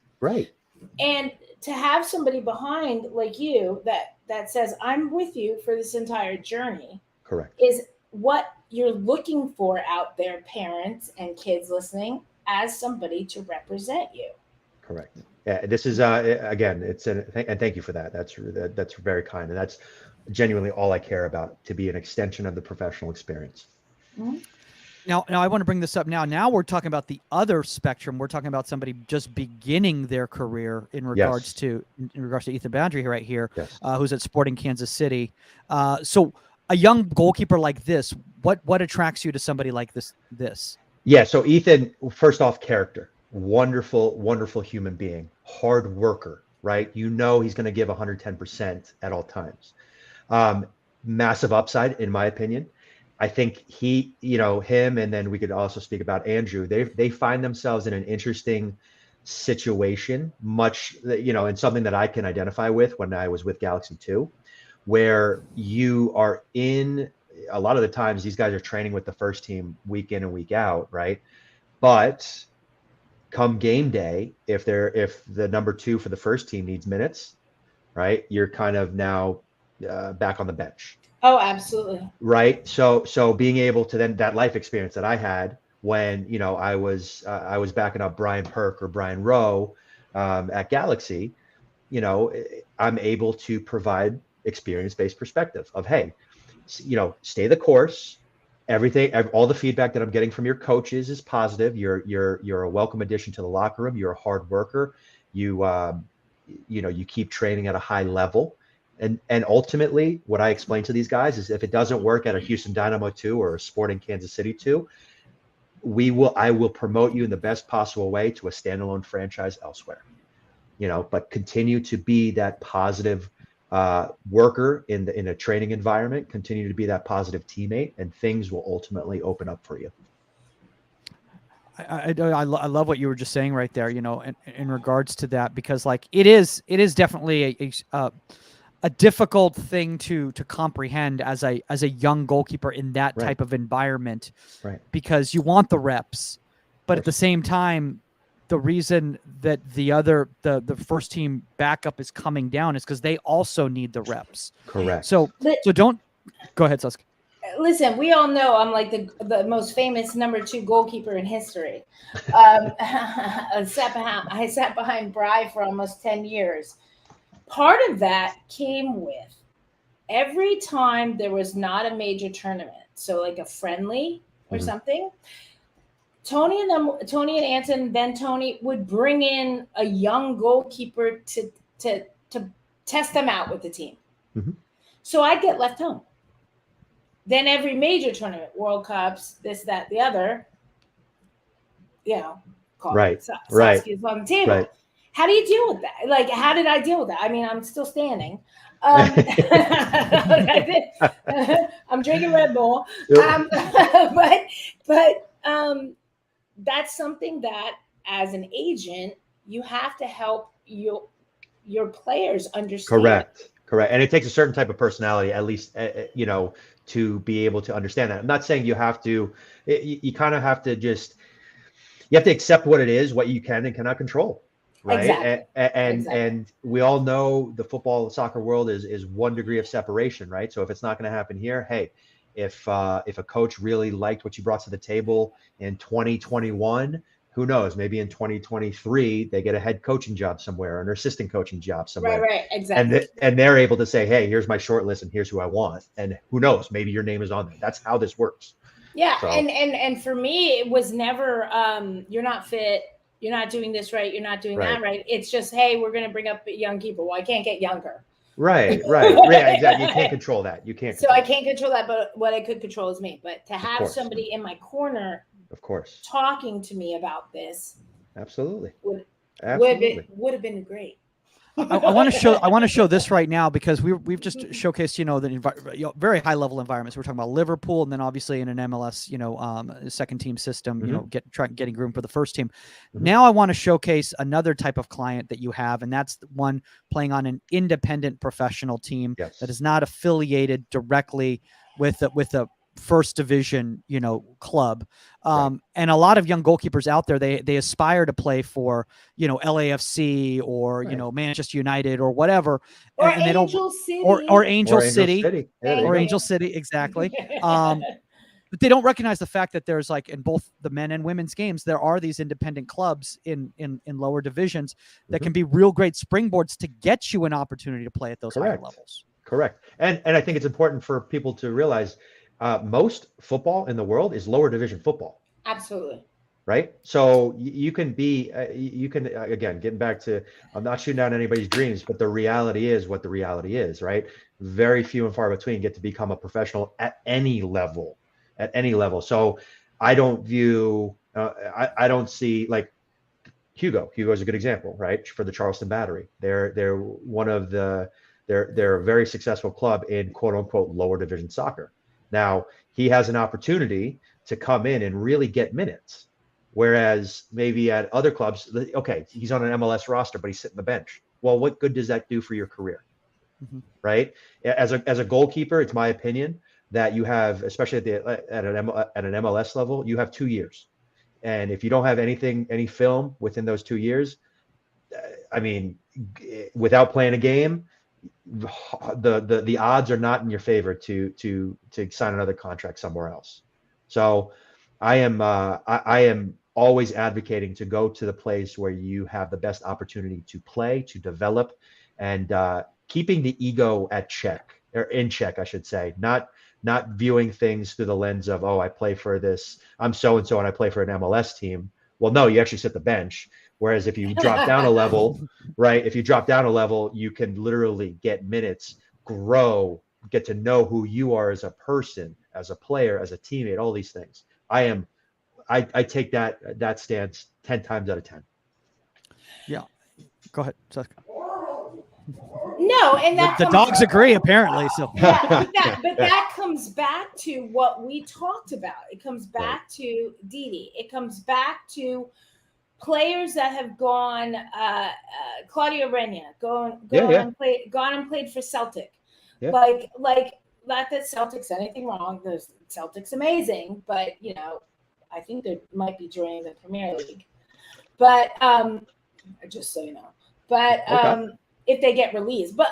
And to have somebody behind like you that says, I'm with you for this entire journey. Correct. Is what you're looking for out there, parents and kids listening, as somebody to represent you. Correct. Yeah, this is again, and thank you for that. That's very kind, and that's genuinely all I care about, to be an extension of the professional experience. Mm-hmm. Now I want to bring this up now. Now we're talking about the other spectrum. We're talking about somebody just beginning their career in regards to Ethan Boundary right here, who's at Sporting Kansas City. So a young goalkeeper like this, what attracts you to somebody like this? Yeah. So Ethan, first off, character, wonderful human being, hard worker, right? You know, he's going to give 110% at all times. Massive upside, in my opinion. I think him, and then we could also speak about Andrew. They find themselves in an interesting situation, much, and something that I can identify with when I was with Galaxy 2, where you are in, a lot of the times these guys are training with the first team week in and week out, right? But come game day, if the number 2 for the first team needs minutes, right, you're kind of now back on the bench. Oh, absolutely. Right. So being able to then, that life experience that I had when, I was backing up Brian Perk or Brian Rowe at Galaxy, I'm able to provide experience-based perspective of, hey, stay the course. Everything, all the feedback that I'm getting from your coaches is positive. You're a welcome addition to the locker room. You're a hard worker. You keep training at a high level. And ultimately, what I explain to these guys is, if it doesn't work at a Houston Dynamo 2 or a Sporting Kansas City 2, I will promote you in the best possible way to a standalone franchise elsewhere. But continue to be that positive worker in a training environment. Continue to be that positive teammate, and things will ultimately open up for you. I love what you were just saying right there. In regards to that, because like it is definitely a difficult thing to comprehend as a young goalkeeper in that type of environment, right? Because you want the reps, but at the same time, the reason that the first team backup is coming down is because they also need the reps. Correct. So don't go ahead, Saskia. Listen, we all know I'm like the most famous number 2 goalkeeper in history. I sat behind Bri for almost 10 years. Part of that came with every time there was not a major tournament, so like a friendly or something, Tony and Anton, then Tony would bring in a young goalkeeper to test them out with the team. Mm-hmm. So I'd get left home. Then every major tournament, World Cups, this, that, the other, Saskia's on the table. Right. How do you deal with that? Like, how did I deal with that? I mean, I'm still standing. I'm drinking Red Bull. that's something that as an agent, you have to help your players understand. Correct. And it takes a certain type of personality, at least, to be able to understand that. I'm not saying you have to, you kind of have to just, you have to accept what it is, what you can and cannot control. Right. Exactly. And we all know the football soccer world is 1 degree of separation. Right. So if it's not going to happen here, hey, if a coach really liked what you brought to the table in 2021, who knows, maybe in 2023 they get a head coaching job somewhere, an assistant coaching job somewhere. Right, exactly. And they're able to say, hey, here's my short list and here's who I want. And who knows, maybe your name is on there. That's how this works. Yeah. So. And for me, it was never, you're not fit. You're not doing this right. You're not doing that right. It's just, hey, we're going to bring up a young keeper. Well, I can't get younger. Right. Yeah, exactly. You can't control that. I can't control that, but what I could control is me. But to have somebody in my corner, of course, talking to me about this, absolutely, would have been great. I want to show this right now because we've just showcased the very high level environments. We're talking about Liverpool, and then obviously in an MLS second team system, getting room for the first team. Mm-hmm. Now I want to showcase another type of client that you have, and that's the one playing on an independent professional team that is not affiliated directly with a first division, club. And a lot of young goalkeepers out there, they aspire to play for, LAFC or, Manchester United or whatever. Or and Angel City. Or Angel City. Or Angel City. Exactly. But they don't recognize the fact that there's in both the men and women's games, there are these independent clubs in lower divisions that can be real great springboards to get you an opportunity to play at those higher levels. Correct. And I think it's important for people to realize most football in the world is lower division football. Absolutely. Right. So you can be, again, getting back to, I'm not shooting down anybody's dreams, but the reality is what the reality is, right? Very few and far between get to become a professional at any level. So I don't view, I don't see Hugo's a good example, right? For the Charleston Battery. They're one of they're a very successful club in quote unquote lower division soccer. Now, he has an opportunity to come in and really get minutes, whereas maybe at other clubs, okay, he's on an MLS roster, but he's sitting the bench. Well, what good does that do for your career, right? As a goalkeeper, it's my opinion that you have, especially at an MLS level, you have 2 years, and if you don't have any film within those 2 years, I mean, without playing a game, the odds are not in your favor to sign another contract somewhere else. So I am always advocating to go to the place where you have the best opportunity to play, to develop, and keeping the ego in check, I should say, not viewing things through the lens of, oh, I play for this, I'm so-and-so and I play for an MLS team. Well, no, you actually sit the bench. Whereas if you drop down a level, right? If you drop down a level, you can literally get minutes, grow, get to know who you are as a person, as a player, as a teammate, all these things. I take that stance 10 times out of 10. Yeah. Go ahead, Seth. No, and the dogs agree apparently. So yeah, but that comes back to what we talked about. It comes back to Didi. It comes back to players that have gone, Claudio Reyna, gone and played for Celtic. Yeah. Like not that Celtic's anything wrong. Celtic's amazing, but I think they might be joining the Premier League. But just so you know. But if they get released, but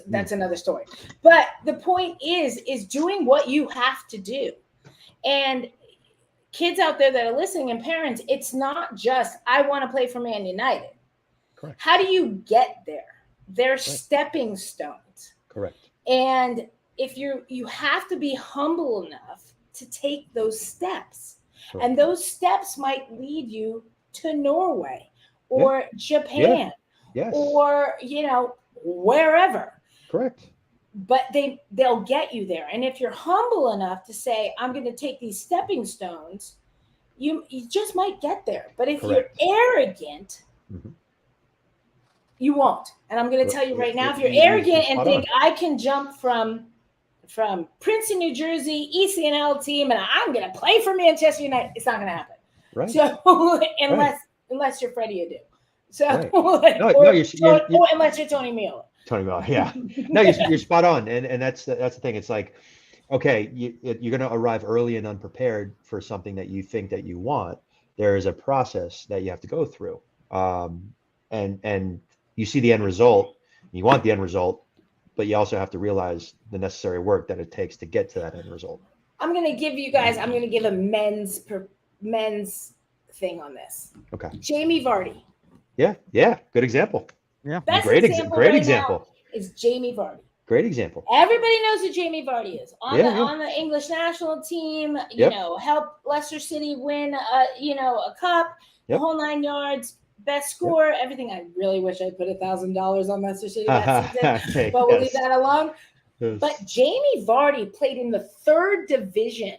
that's another story. But the point is doing what you have to do. And kids out there that are listening and parents, it's not just, I want to play for Man United. Correct. How do you get there? They're stepping stones. Correct. And if you have to be humble enough to take those steps. Correct. And those steps might lead you to Norway or Japan or, wherever. Correct. But they'll get you there. And if you're humble enough to say, I'm going to take these stepping stones, you just might get there. But if you're arrogant, you won't. And I'm going to tell you right now, if you're arrogant and think I can jump from Princeton, New Jersey, ECNL team, and I'm going to play for Manchester United, it's not going to happen. Right. So unless you're Freddie Adu. So Right. No, or, you're or unless you're Tony Miller. Tony Miller, yeah. No, you're spot on, and that's the thing. It's like, okay, you're going to arrive early and unprepared for something that you think that you want. There is a process that you have to go through, and you see the end result. You want the end result, but you also have to realize the necessary work that it takes to get to that end result. I'm going to give you guys. I'm going to give a men's thing on this. Okay. Jamie Vardy. Yeah, good example. Yeah. Best Great example great right example. now is Jamie Vardy. Great example. Everybody knows who Jamie Vardy is on Yeah, on the English national team. You Yep. know, helped Leicester City win a cup, the Yep. whole 9 yards, best score, everything. I really wish I put $1,000 on Leicester City that season, but we'll leave that alone. Yes. But Jamie Vardy played in the 3rd division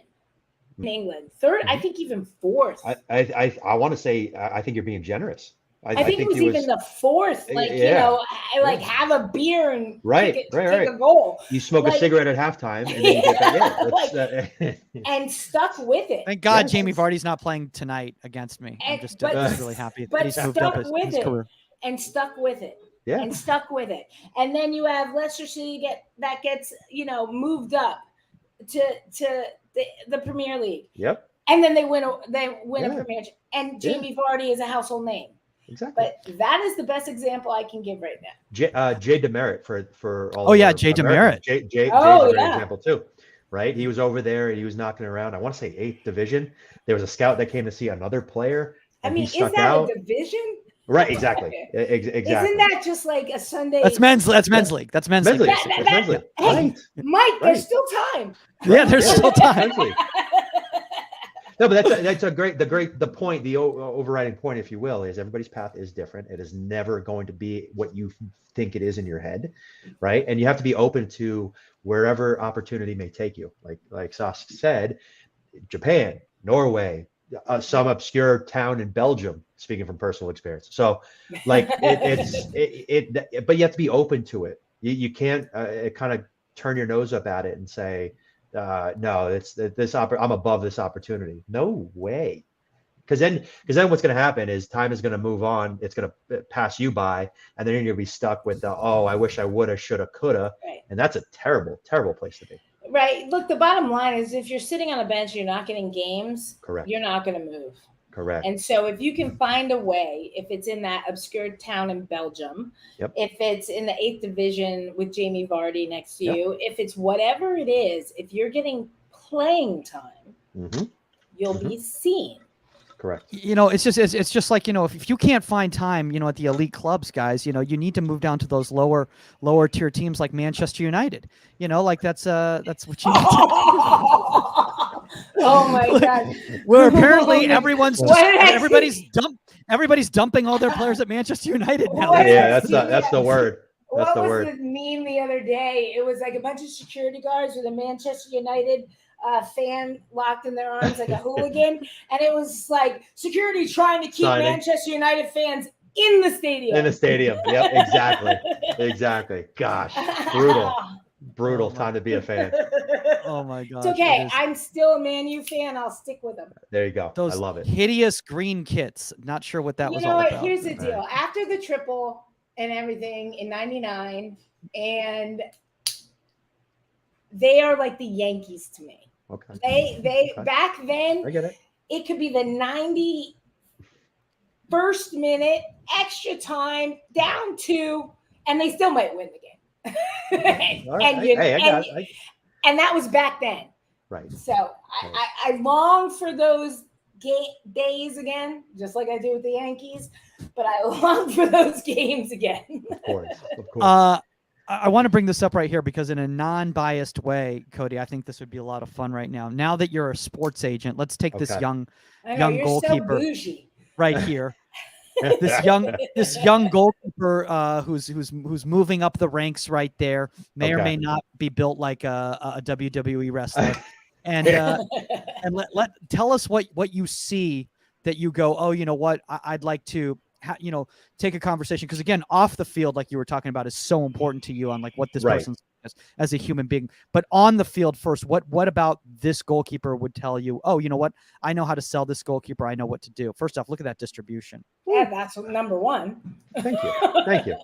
in England. 3rd, I think even 4th. I want to say I think you're being generous. I think it was even the 4th. Like, I like have a beer and take a goal. You smoke a cigarette at halftime and then you get that. And stuck with it. Thank God Jamie Vardy's not playing tonight against me. I'm just really happy that he's moved up his career. And stuck with it. Yeah. And stuck with it. And then you have Leicester City gets moved up to the Premier League. Yep. And then they win a Premiership. And Jamie Vardy is a household name. Exactly. But that is the best example I can give right Jay now. Demerit for all. Oh yeah, Jay Demerit. Jay's a great example too, right? He was over there and he was knocking around. I want to say 8th division. There was a scout that came to see another player. I mean, is that a division? Right, exactly. Exactly. Isn't that just like a Sunday? That's men's league. That's men's league. Men's league. Hey, right. Mike, there's still time. Yeah, there's still time. No, but that's the point, the overriding point, if you will, is everybody's path is different. It is never going to be what you think it is in your head, right? And you have to be open to wherever opportunity may take you. Like Sas said, Japan, Norway, some obscure town in Belgium, speaking from personal experience. So like but you have to be open to it. You can't kind of turn your nose up at it and say, no, I'm above this opportunity. No way. Because then what's going to happen is time is going to move on. It's going to pass you by, and then you're going to be stuck with I wish I woulda, shoulda, coulda. Right. And that's a terrible, terrible place to be. Right. Look, the bottom line is if you're sitting on a bench, you're not getting games. Correct. You're not going to move. Correct. And so if you can find a way, if it's in that obscure town in Belgium, if it's in the 8th division with Jamie Vardy next to you, if it's whatever it is, if you're getting playing time, you'll be seen. Correct. It's just like, if you can't find time, at the elite clubs, guys, you need to move down to those lower tier teams like Manchester United. Like that's what you need to Oh my God! Where apparently everybody's dumping all their players at Manchester United now. Yeah, that's the word. That's the word. What was the meme the other day? It was like a bunch of security guards with a Manchester United fan locked in their arms like a hooligan, and it was like security trying to keep Manchester United fans in the stadium. Yep, exactly. Gosh, brutal time to be a fan. Oh my God. It's okay. I'm still a Man U fan. I'll stick with them. There you go. Those I love it. Hideous green kits. Not sure what that was all about. Here's the deal. After the triple and everything in '99, and they are like the Yankees to me. Okay. They back then, I get it. It could be the 91st minute, extra time, down 2, and they still might win the game. And that was back then. Right. So I long for those days again, just like I do with the Yankees, but I long for those games again. Of course. I want to bring this up right here because in a non-biased way, Cody, I think this would be a lot of fun right now. Now that you're a sports agent, let's take this young goalkeeper right here. This young goalkeeper who's moving up the ranks right there may or may not be built like a WWE wrestler, and tell us what you see that you go, oh, you know what, I'd like to take a conversation, because again, off the field, like you were talking about, is so important to you on like what this person's as a human being. But on the field first, what about this goalkeeper would tell you, oh, you know what? I know how to sell this goalkeeper. I know what to do. First off, look at that distribution. Yeah, that's number one. Thank you. Thank you.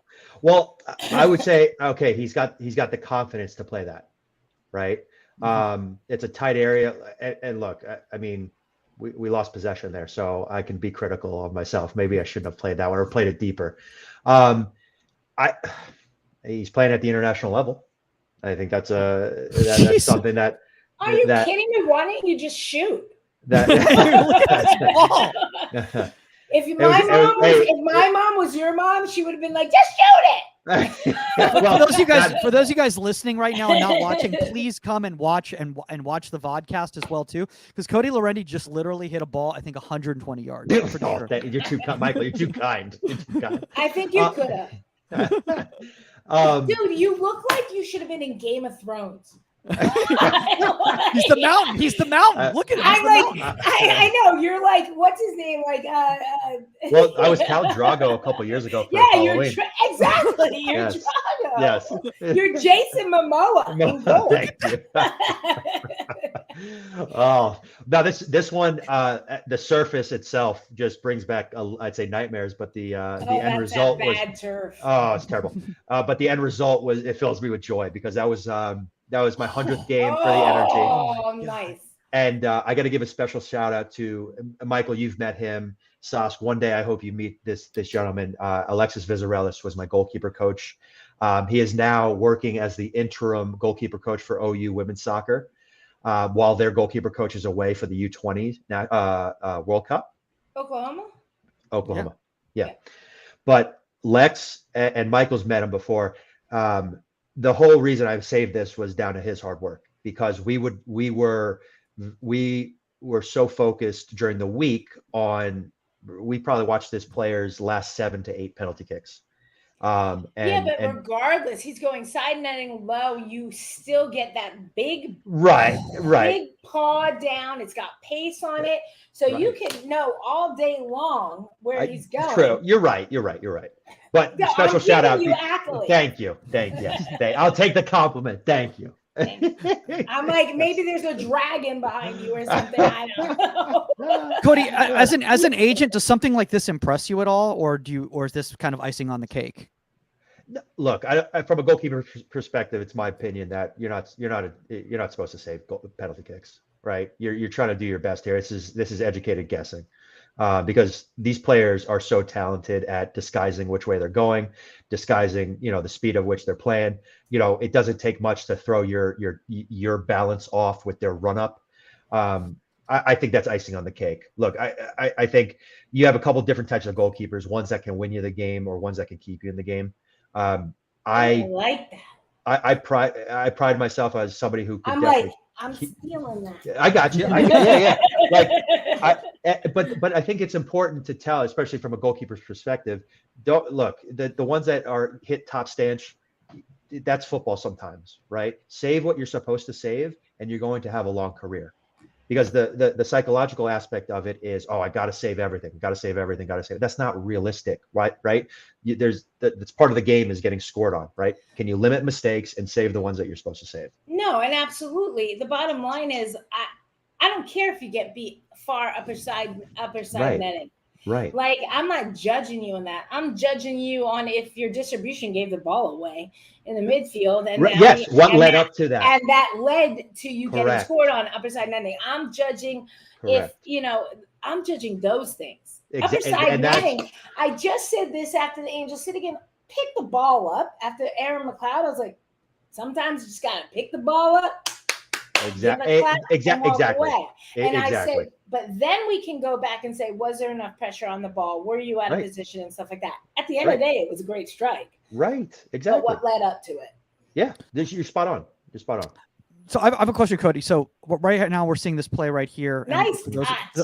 Well, I would say, okay, he's got the confidence to play that, right? It's a tight area. And look, I mean, we lost possession there, so I can be critical of myself. Maybe I shouldn't have played that one or played it deeper. He's playing at the international level. I think that's that's something that. Are you kidding me? Why didn't you just shoot? That, if my mom was your mom, she would have been like, just shoot it. Well, for those of you guys listening right now and not watching, please come and watch watch the vodcast as well too, because Cody Laurendi just literally hit a ball, I think 120 yards. You're too kind, Michael. You're too kind. You're too kind. I think you could have. Dude, you look like you should have been in Game of Thrones. He's the mountain. He's the mountain. Look at him. I know. You're like, what's his name? Like, well, I was Khal Drogo a couple years ago. For Halloween. Exactly. You're Yes. Drogo. Yes. You're Jason Momoa. In gold. Thank you. Oh, now this one, the surface itself just brings back, I'd say nightmares, but the end result was bad turf. Oh, it's terrible. But the end result it fills me with joy, because that was my 100th game for the Energy. Oh, nice. And I got to give a special shout out to Michael. You've met him. Sask, one day I hope you meet this gentleman. Alexis Vizarellis was my goalkeeper coach. He is now working as the interim goalkeeper coach for OU women's soccer, while their goalkeeper coach is away for the U20 World Cup. Oklahoma. Yeah. But Lex and Michael's met him before. The whole reason I've saved this was down to his hard work, because we were so focused during the week on, we probably watched this player's last 7 to 8 penalty kicks. But regardless, he's going side netting low. You still get that big paw down. It's got pace on it, so you can know all day long where he's going. True, you're right. But special shout out. Thank you. Yes, I'll take the compliment. Thank you. I'm like, maybe there's a dragon behind you or something. I don't know. Cody, as an agent, does something like this impress you at all, or is this kind of icing on the cake? Look, I from a goalkeeper perspective, it's my opinion that you're not supposed to save penalty kicks, right? You're trying to do your best here. This is educated guessing, because these players are so talented at disguising which way they're going, disguising the speed of which they're playing. It doesn't take much to throw your balance off with their run up. I think that's icing on the cake. Look, I think you have a couple different types of goalkeepers, ones that can win you the game or ones that can keep you in the game. I like that. I pride myself as somebody who could I'm stealing that. I got you. Yeah. But I think it's important to tell, especially from a goalkeeper's perspective. Don't look, the ones that are hit top stanch, that's football sometimes, right? Save what you're supposed to save, and you're going to have a long career. Because the psychological aspect of it is, I got to save everything. That's not realistic, right? That's part of the game, is getting scored on, right? Can you limit mistakes and save the ones that you're supposed to save? No, and absolutely. The bottom line is, I don't care if you get beat far upper side netting. Right. Like, I'm not judging you on that. I'm judging you on if your distribution gave the ball away in the midfield. And what led up to that? And that led to you getting scored on upper side netting. I'm judging I'm judging those things. Upper side netting. I just said this after the Angels City game. Pick the ball up after Aaron McLeod. I was like, sometimes you just got to pick the ball up. Exactly. And I said, but then we can go back and say, was there enough pressure on the ball? Were you out of position and stuff like that? At the end of the day, it was a great strike. Right. Exactly. But what led up to it? Yeah. You're spot on. So I have a question, Cody. So right now we're seeing this play right here. Nice.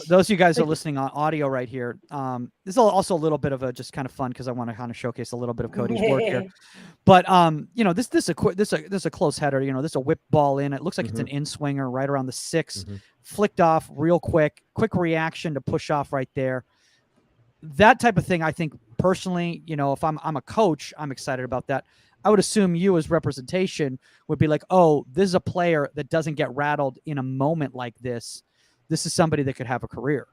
Those of you guys are listening on audio right here. This is also a little bit of a just kind of fun, because I want to kind of showcase a little bit of Cody's work here. But this is a close header. This is a whip ball in. It looks like it's an in swinger right around the 6, flicked off real quick reaction to push off right there. That type of thing, I think personally, if I'm a coach, I'm excited about that. I would assume you as representation would be like, oh, this is a player that doesn't get rattled in a moment like this. This is somebody that could have a career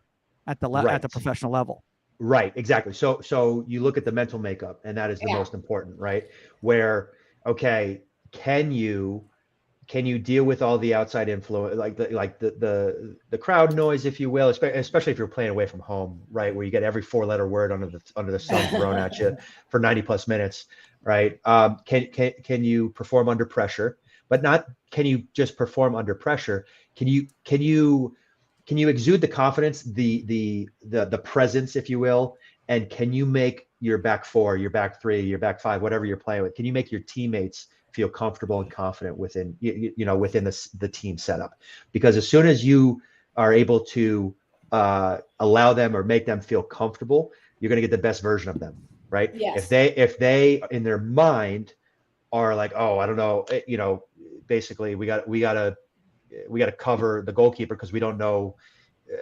at the at the professional level. Right, exactly. So you look at the mental makeup, and that is the most important, right? Where, okay, can you deal with all the outside influence, like the crowd noise, if you will, especially if you're playing away from home, right, where you get every 4-letter word under the sun thrown at you for 90 plus minutes, right? Can you perform under pressure? But not can you just perform under pressure? Can you exude the confidence, the presence, if you will, and can you make your back four, your back three, your back five, whatever you're playing with, can you make your teammates feel comfortable and confident within within the team setup? Because as soon as you are able to allow them or make them feel comfortable, you're going to get the best version of them, right? Yes. If they in their mind are like, oh, I don't know, basically we got to cover the goalkeeper because we don't know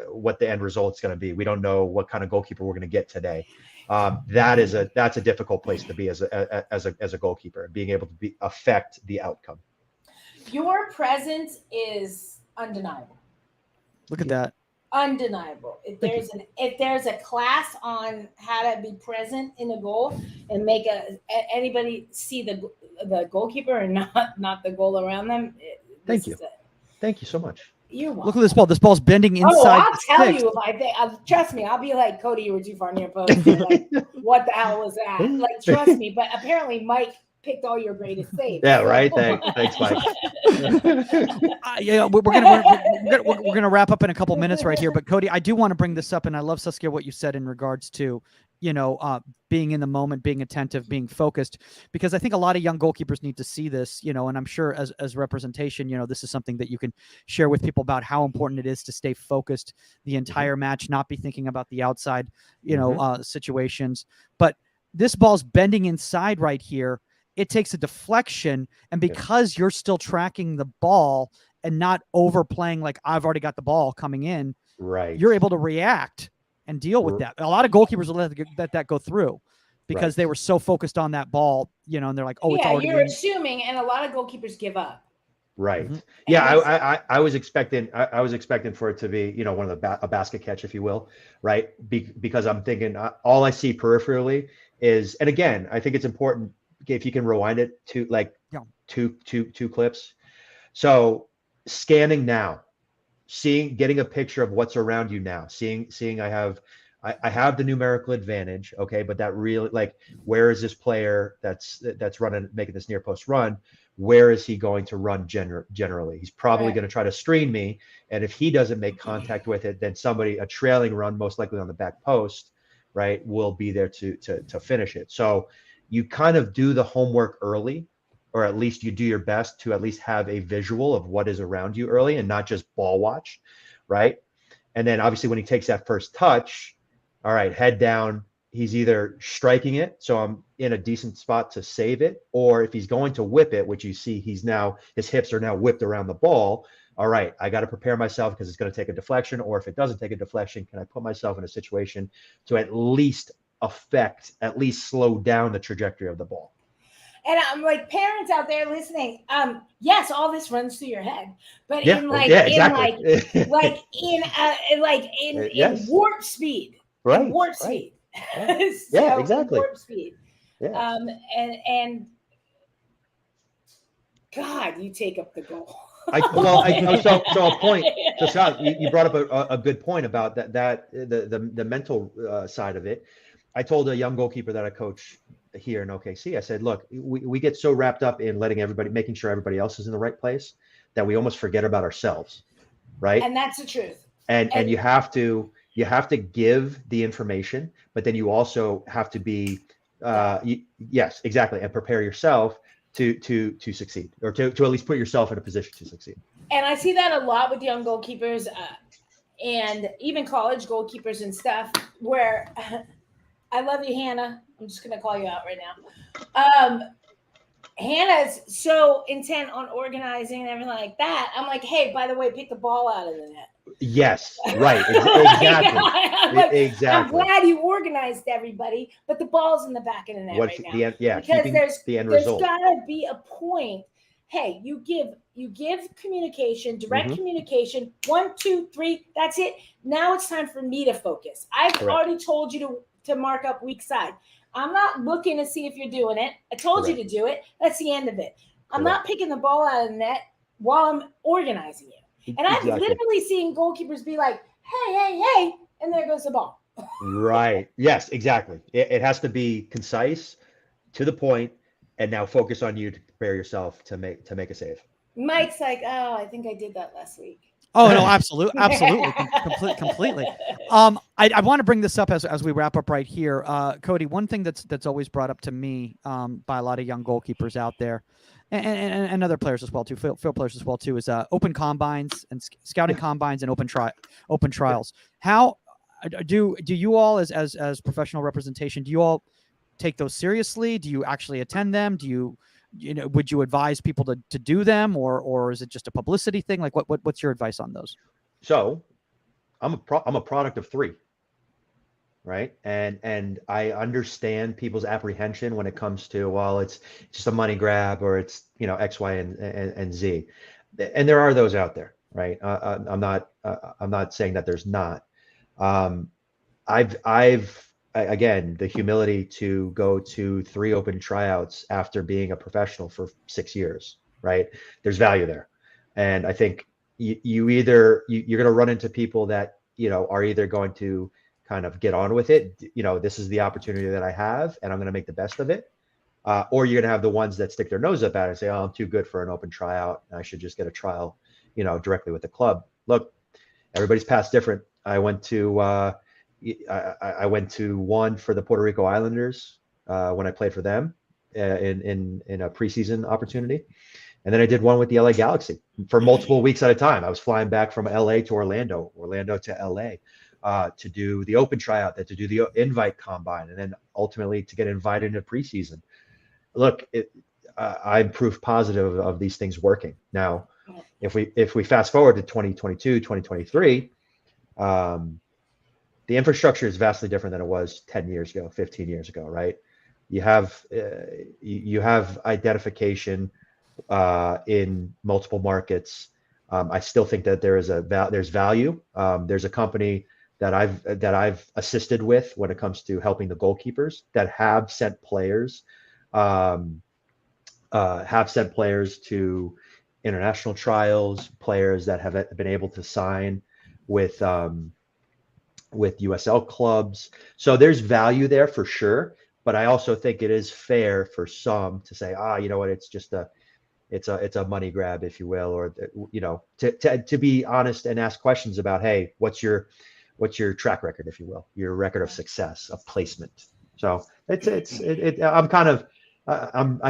what the end result's going to be. We don't know what kind of goalkeeper we're going to get today. That's a difficult place to be as a goalkeeper, being able to affect the outcome. Your presence is undeniable. Look at that. Undeniable. If there's a class on how to be present in a goal and make anybody see the goalkeeper and not the goal around them. Thank you. Thank you so much. You're welcome. Look at this ball. This ball's bending inside. I'll tell you if I think. Trust me, I'll be like, Cody, you were too far near post. Like, what the hell was that? Like, trust me. But apparently, Mike picked all your greatest saves. Yeah, right. Thanks, Mike. Yeah, we're gonna wrap up in a couple minutes right here. But Cody, I do want to bring this up, and I love, Saskia, what you said in regards to being in the moment, being attentive, being focused, because I think a lot of young goalkeepers need to see this, and I'm sure as representation, this is something that you can share with people about how important it is to stay focused the entire match, not be thinking about the outside, situations. But this ball's bending inside right here. It takes a deflection, and because you're still tracking the ball and not overplaying, like I've already got the ball coming in, right, you're able to react and deal with that. A lot of goalkeepers will let that go through because they were so focused on that ball, and they're like, oh, it's already you're assuming, and a lot of goalkeepers give up. Right. Mm-hmm. Yeah, I was expecting for it to be, one of a basket catch, if you will, right? Because I'm thinking all I see peripherally is, and again, I think it's important if you can rewind it to like two clips. So scanning now, getting a picture of what's around you now, seeing I have the numerical advantage. Okay. But that really, like, where is this player that's running, making this near post run? Where is he going to run generally? He's probably going to try to screen me. And if he doesn't make contact with it, then a trailing run, most likely on the back post, right, will be there to finish it. So you kind of do the homework early, or at least you do your best to at least have a visual of what is around you early and not just ball watch, right? And then obviously when he takes that first touch, all right, head down, he's either striking it, so I'm in a decent spot to save it, or if he's going to whip it, which you see his hips are now whipped around the ball, all right, I got to prepare myself because it's going to take a deflection, or if it doesn't take a deflection, can I put myself in a situation to at least slow down the trajectory of the ball? And I'm like, parents out there listening, yes, all this runs through your head, but in warp speed, right? Warp speed, right. Yeah, exactly. Warp speed, yeah. And God, you take up the goal. So a point. So Scott, you brought up a good point about the mental side of it. I told a young goalkeeper that I coach here in OKC, I said, look, we get so wrapped up in making sure everybody else is in the right place that we almost forget about ourselves, right? And that's the truth. And you have to give the information, but then you also have to be yes, exactly, and prepare yourself to succeed, or to at least put yourself in a position to succeed. And I see that a lot with young goalkeepers and even college goalkeepers and stuff, where I love you, Hannah. I'm just going to call you out right now. Hannah's so intent on organizing and everything like that. I'm like, hey, by the way, pick the ball out of the net. Yes, right. Exactly. I'm like, I'm Exactly. glad you organized everybody, but the ball's in the back of the net What's right now. the end? Yeah, Because keeping there's the end there's result. gotta be a point. Hey, you give communication, direct Mhm. communication, 1, 2, 3, that's it. Now it's time for me to focus. I've Correct. already told you to mark up weak side. I'm not looking to see if you're doing it. I told you Correct. to do it. That's the end of it. I'm not Correct. picking the ball out of the net while I'm organizing you. And I've Exactly. literally seen goalkeepers be like, hey, and there goes the ball. Right. Yes, exactly. It has to be concise, to the point, and now focus on you to prepare yourself to make a save. Mike's like, oh, I think I did that last week. Oh no, absolutely, completely. I want to bring this up as we wrap up right here, Cody. One thing that's always brought up to me by a lot of young goalkeepers out there, and other players as well too, field players as well too, is open combines and scouting combines and open trials. How do you all as professional representation? Do you all take those seriously? Do you actually attend them? Do you would you advise people to do them, or is it just a publicity thing? Like what's your advice on those? So I'm a product of 3, right? And I understand people's apprehension when it comes to, well, it's just a money grab, or it's X, Y, and Z, and there are those out there, right? I'm not saying that there's not. Again, the humility to go to 3 open tryouts after being a professional for 6 years, right? There's value there. And I think you're going to run into people that, are either going to kind of get on with it. This is the opportunity that I have, and I'm going to make the best of it. Or you're going to have the ones that stick their nose up at it and say, oh, I'm too good for an open tryout. I should just get a trial, directly with the club. Look, everybody's path's different. I went to one for the Puerto Rico Islanders when I played for them in a preseason opportunity, and then I did one with the LA Galaxy for multiple weeks at a time. I was flying back from LA to Orlando to LA to do the open tryout, to do the invite combine, and then ultimately to get invited into preseason. Look, I'm proof positive of these things working. Now, if we fast forward to 2022, 2023. The infrastructure is vastly different than it was 10 years ago, 15 years ago, right? You have identification in multiple markets. I still think that there's value. There's a company that I've assisted with when it comes to helping the goalkeepers that have sent players to international trials, players that have been able to sign with USL clubs. So there's value there for sure. But I also think it is fair for some to say, you know what, it's just it's a money grab, if you will, or to be honest and ask questions about, hey, what's your track record, if you will, your record of success, of placement. So I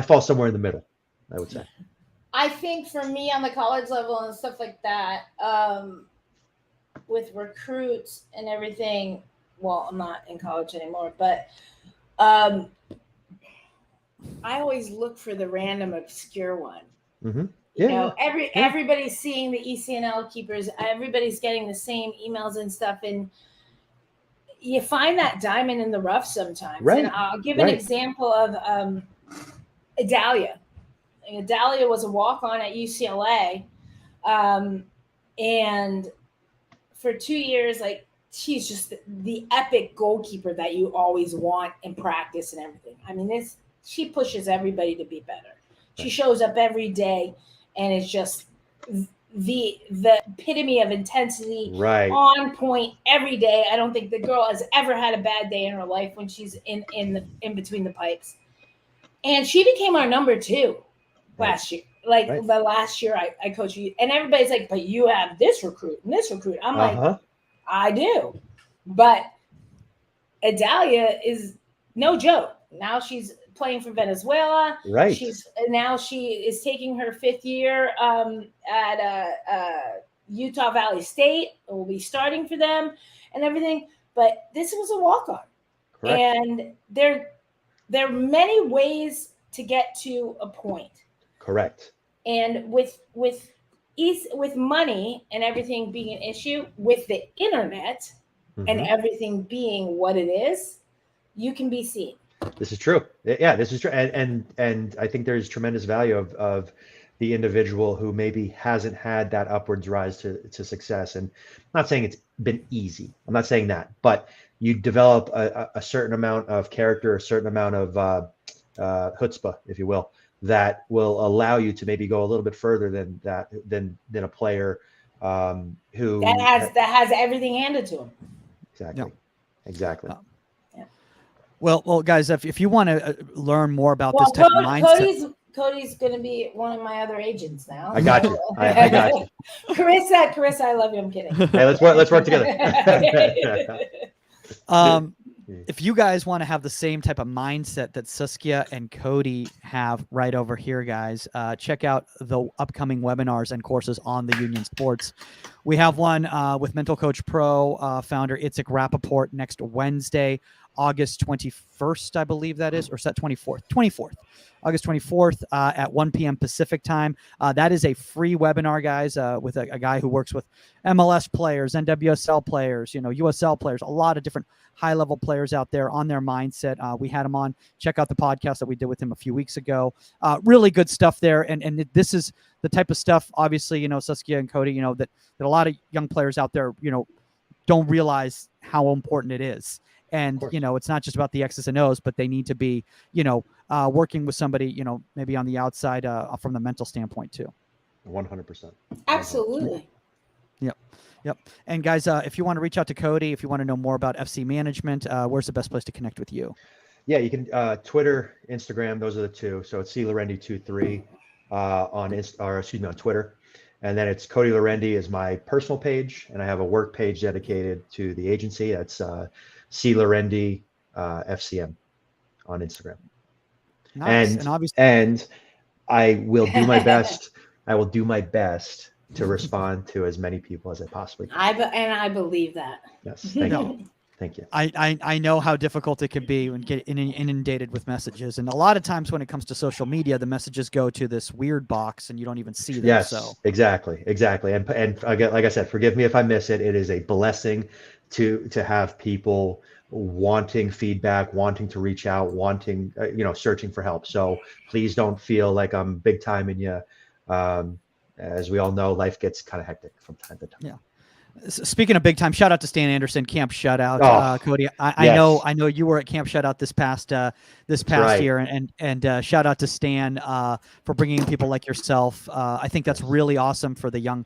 fall somewhere in the middle, I would say. I think for me on the college level and stuff like that, with recruits and everything, well, I'm not in college anymore, but I always look for the random obscure one. Mm-hmm. Everybody's seeing the ECNL keepers, everybody's getting the same emails and stuff, and you find that diamond in the rough sometimes. Right. And I'll give an example of Adalia. Adalia was a walk-on at UCLA, and for 2 years, like, she's just the epic goalkeeper that you always want in practice and everything. I mean, she pushes everybody to be better. She shows up every day, and it's just the epitome of intensity, on point every day. I don't think the girl has ever had a bad day in her life when she's in between the pipes. And she became our number 2 last year. The last year I coached you, and everybody's like, but you have this recruit and this recruit. I'm like, I do. But Adalia is no joke. Now she's playing for Venezuela. Right. She is taking her 5th year at Utah Valley State. Will be starting for them and everything. But this was a walk-on. Correct. And there are many ways to get to a point. Correct. And with with money and everything being an issue, with the internet and everything being what it is, you can be seen. This is true. Yeah, this is true. And I think there's tremendous value of the individual who maybe hasn't had that upwards rise to success. And I'm not saying it's been easy. I'm not saying that, but you develop a certain amount of character, a certain amount of chutzpah, if you will, that will allow you to maybe go a little bit further than a player who that has everything handed to him. Exactly. Exactly. Well, guys, if you want to learn more about this type of mindset, Cody's going to be one of my other agents now. I got you. I got you. Carissa, I love you. I'm kidding. Hey, let's work together. If you guys want to have the same type of mindset that Saskia and Cody have right over here, guys, check out the upcoming webinars and courses on the Union Sports. We have one with Mental Coach Pro founder Itzik Rappaport next Wednesday, August 21st, I believe that is, or is that 24th? 24th. August 24th at 1 p.m. Pacific time. That is a free webinar, guys, with a guy who works with MLS players, NWSL players, USL players, a lot of different high-level players out there on their mindset. We had him on. Check out the podcast that we did with him a few weeks ago. Really good stuff there. And this is the type of stuff, obviously, Saskia and Cody, that a lot of young players out there, don't realize how important it is. And, it's not just about the X's and O's, but they need to be, working with somebody, maybe on the outside from the mental standpoint too. 100%. Absolutely. Yep. And guys, if you want to reach out to Cody, if you want to know more about FC management, where's the best place to connect with you? Yeah, you can Twitter, Instagram. Those are the two. So it's C-Laurendi23 on Twitter. And then it's Cody Laurendi is my personal page. And I have a work page dedicated to the agency. That's C. Laurendi FCM on Instagram. Nice. And obviously, and I will do my best. I will do my best to respond to as many people as I possibly can. I believe that. Yes. Thank you. Thank you. I know how difficult it can be when getting inundated with messages. And a lot of times when it comes to social media, the messages go to this weird box and you don't even see them. Yes, so. Exactly. And again, like I said, forgive me if I miss it. It is a blessing to have people wanting feedback, wanting to reach out, wanting, searching for help. So please don't feel like I'm big timing you. As we all know, life gets kind of hectic from time to time. Yeah. Speaking of big time, shout out to Stan Anderson, Camp Shutout. Cody, I know you were at Camp Shutout this past year, and shout out to Stan for bringing in people like yourself. I think that's really awesome for the young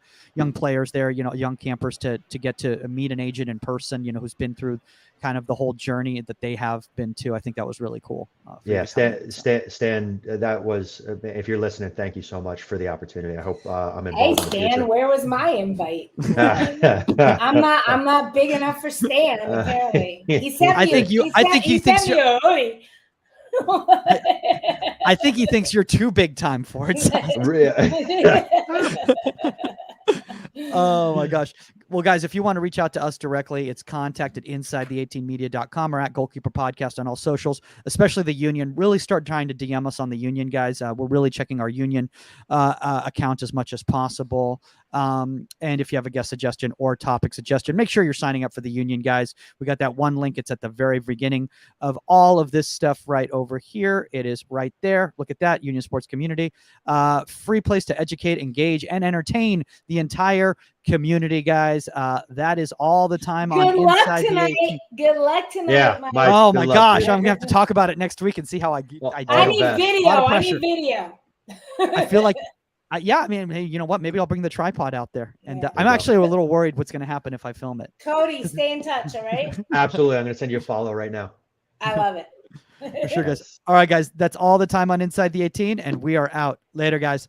players there, young campers to get to meet an agent in person, who's been through kind of the whole journey that they have been to. I think that was really cool. Stan, that was, if you're listening, thank you so much for the opportunity. I hope I'm involved. Hey Stan, where was my invite? I'm not big enough for Stan, apparently. He sent me. I think he thinks you're too big time for it. Oh my gosh. Well, guys, if you want to reach out to us directly, it's contact at insidethe18media.com or at Goalkeeper Podcast on all socials, especially the Union. Really start trying to DM us on the Union, guys. We're really checking our Union account as much as possible. And if you have a guest suggestion or topic suggestion, make sure you're signing up for the Union, guys. We got that one link. It's at the very beginning of all of this stuff right over here. It is right there. Look at that, Union Sports Community. Free place to educate, engage, and entertain the entire community, guys. That is all the time on Inside the 18. Good luck tonight. Yeah, oh my gosh, I'm gonna have to talk about it next week and see how I do. I need video. I feel like, I mean, hey, you know what? Maybe I'll bring the tripod out there. And I'm actually a little worried what's going to happen if I film it. Cody, stay in touch, all right? Absolutely. I'm going to send you a follow right now. I love it. For sure, guys. All right, guys. That's all the time on Inside the 18, and we are out. Later, guys.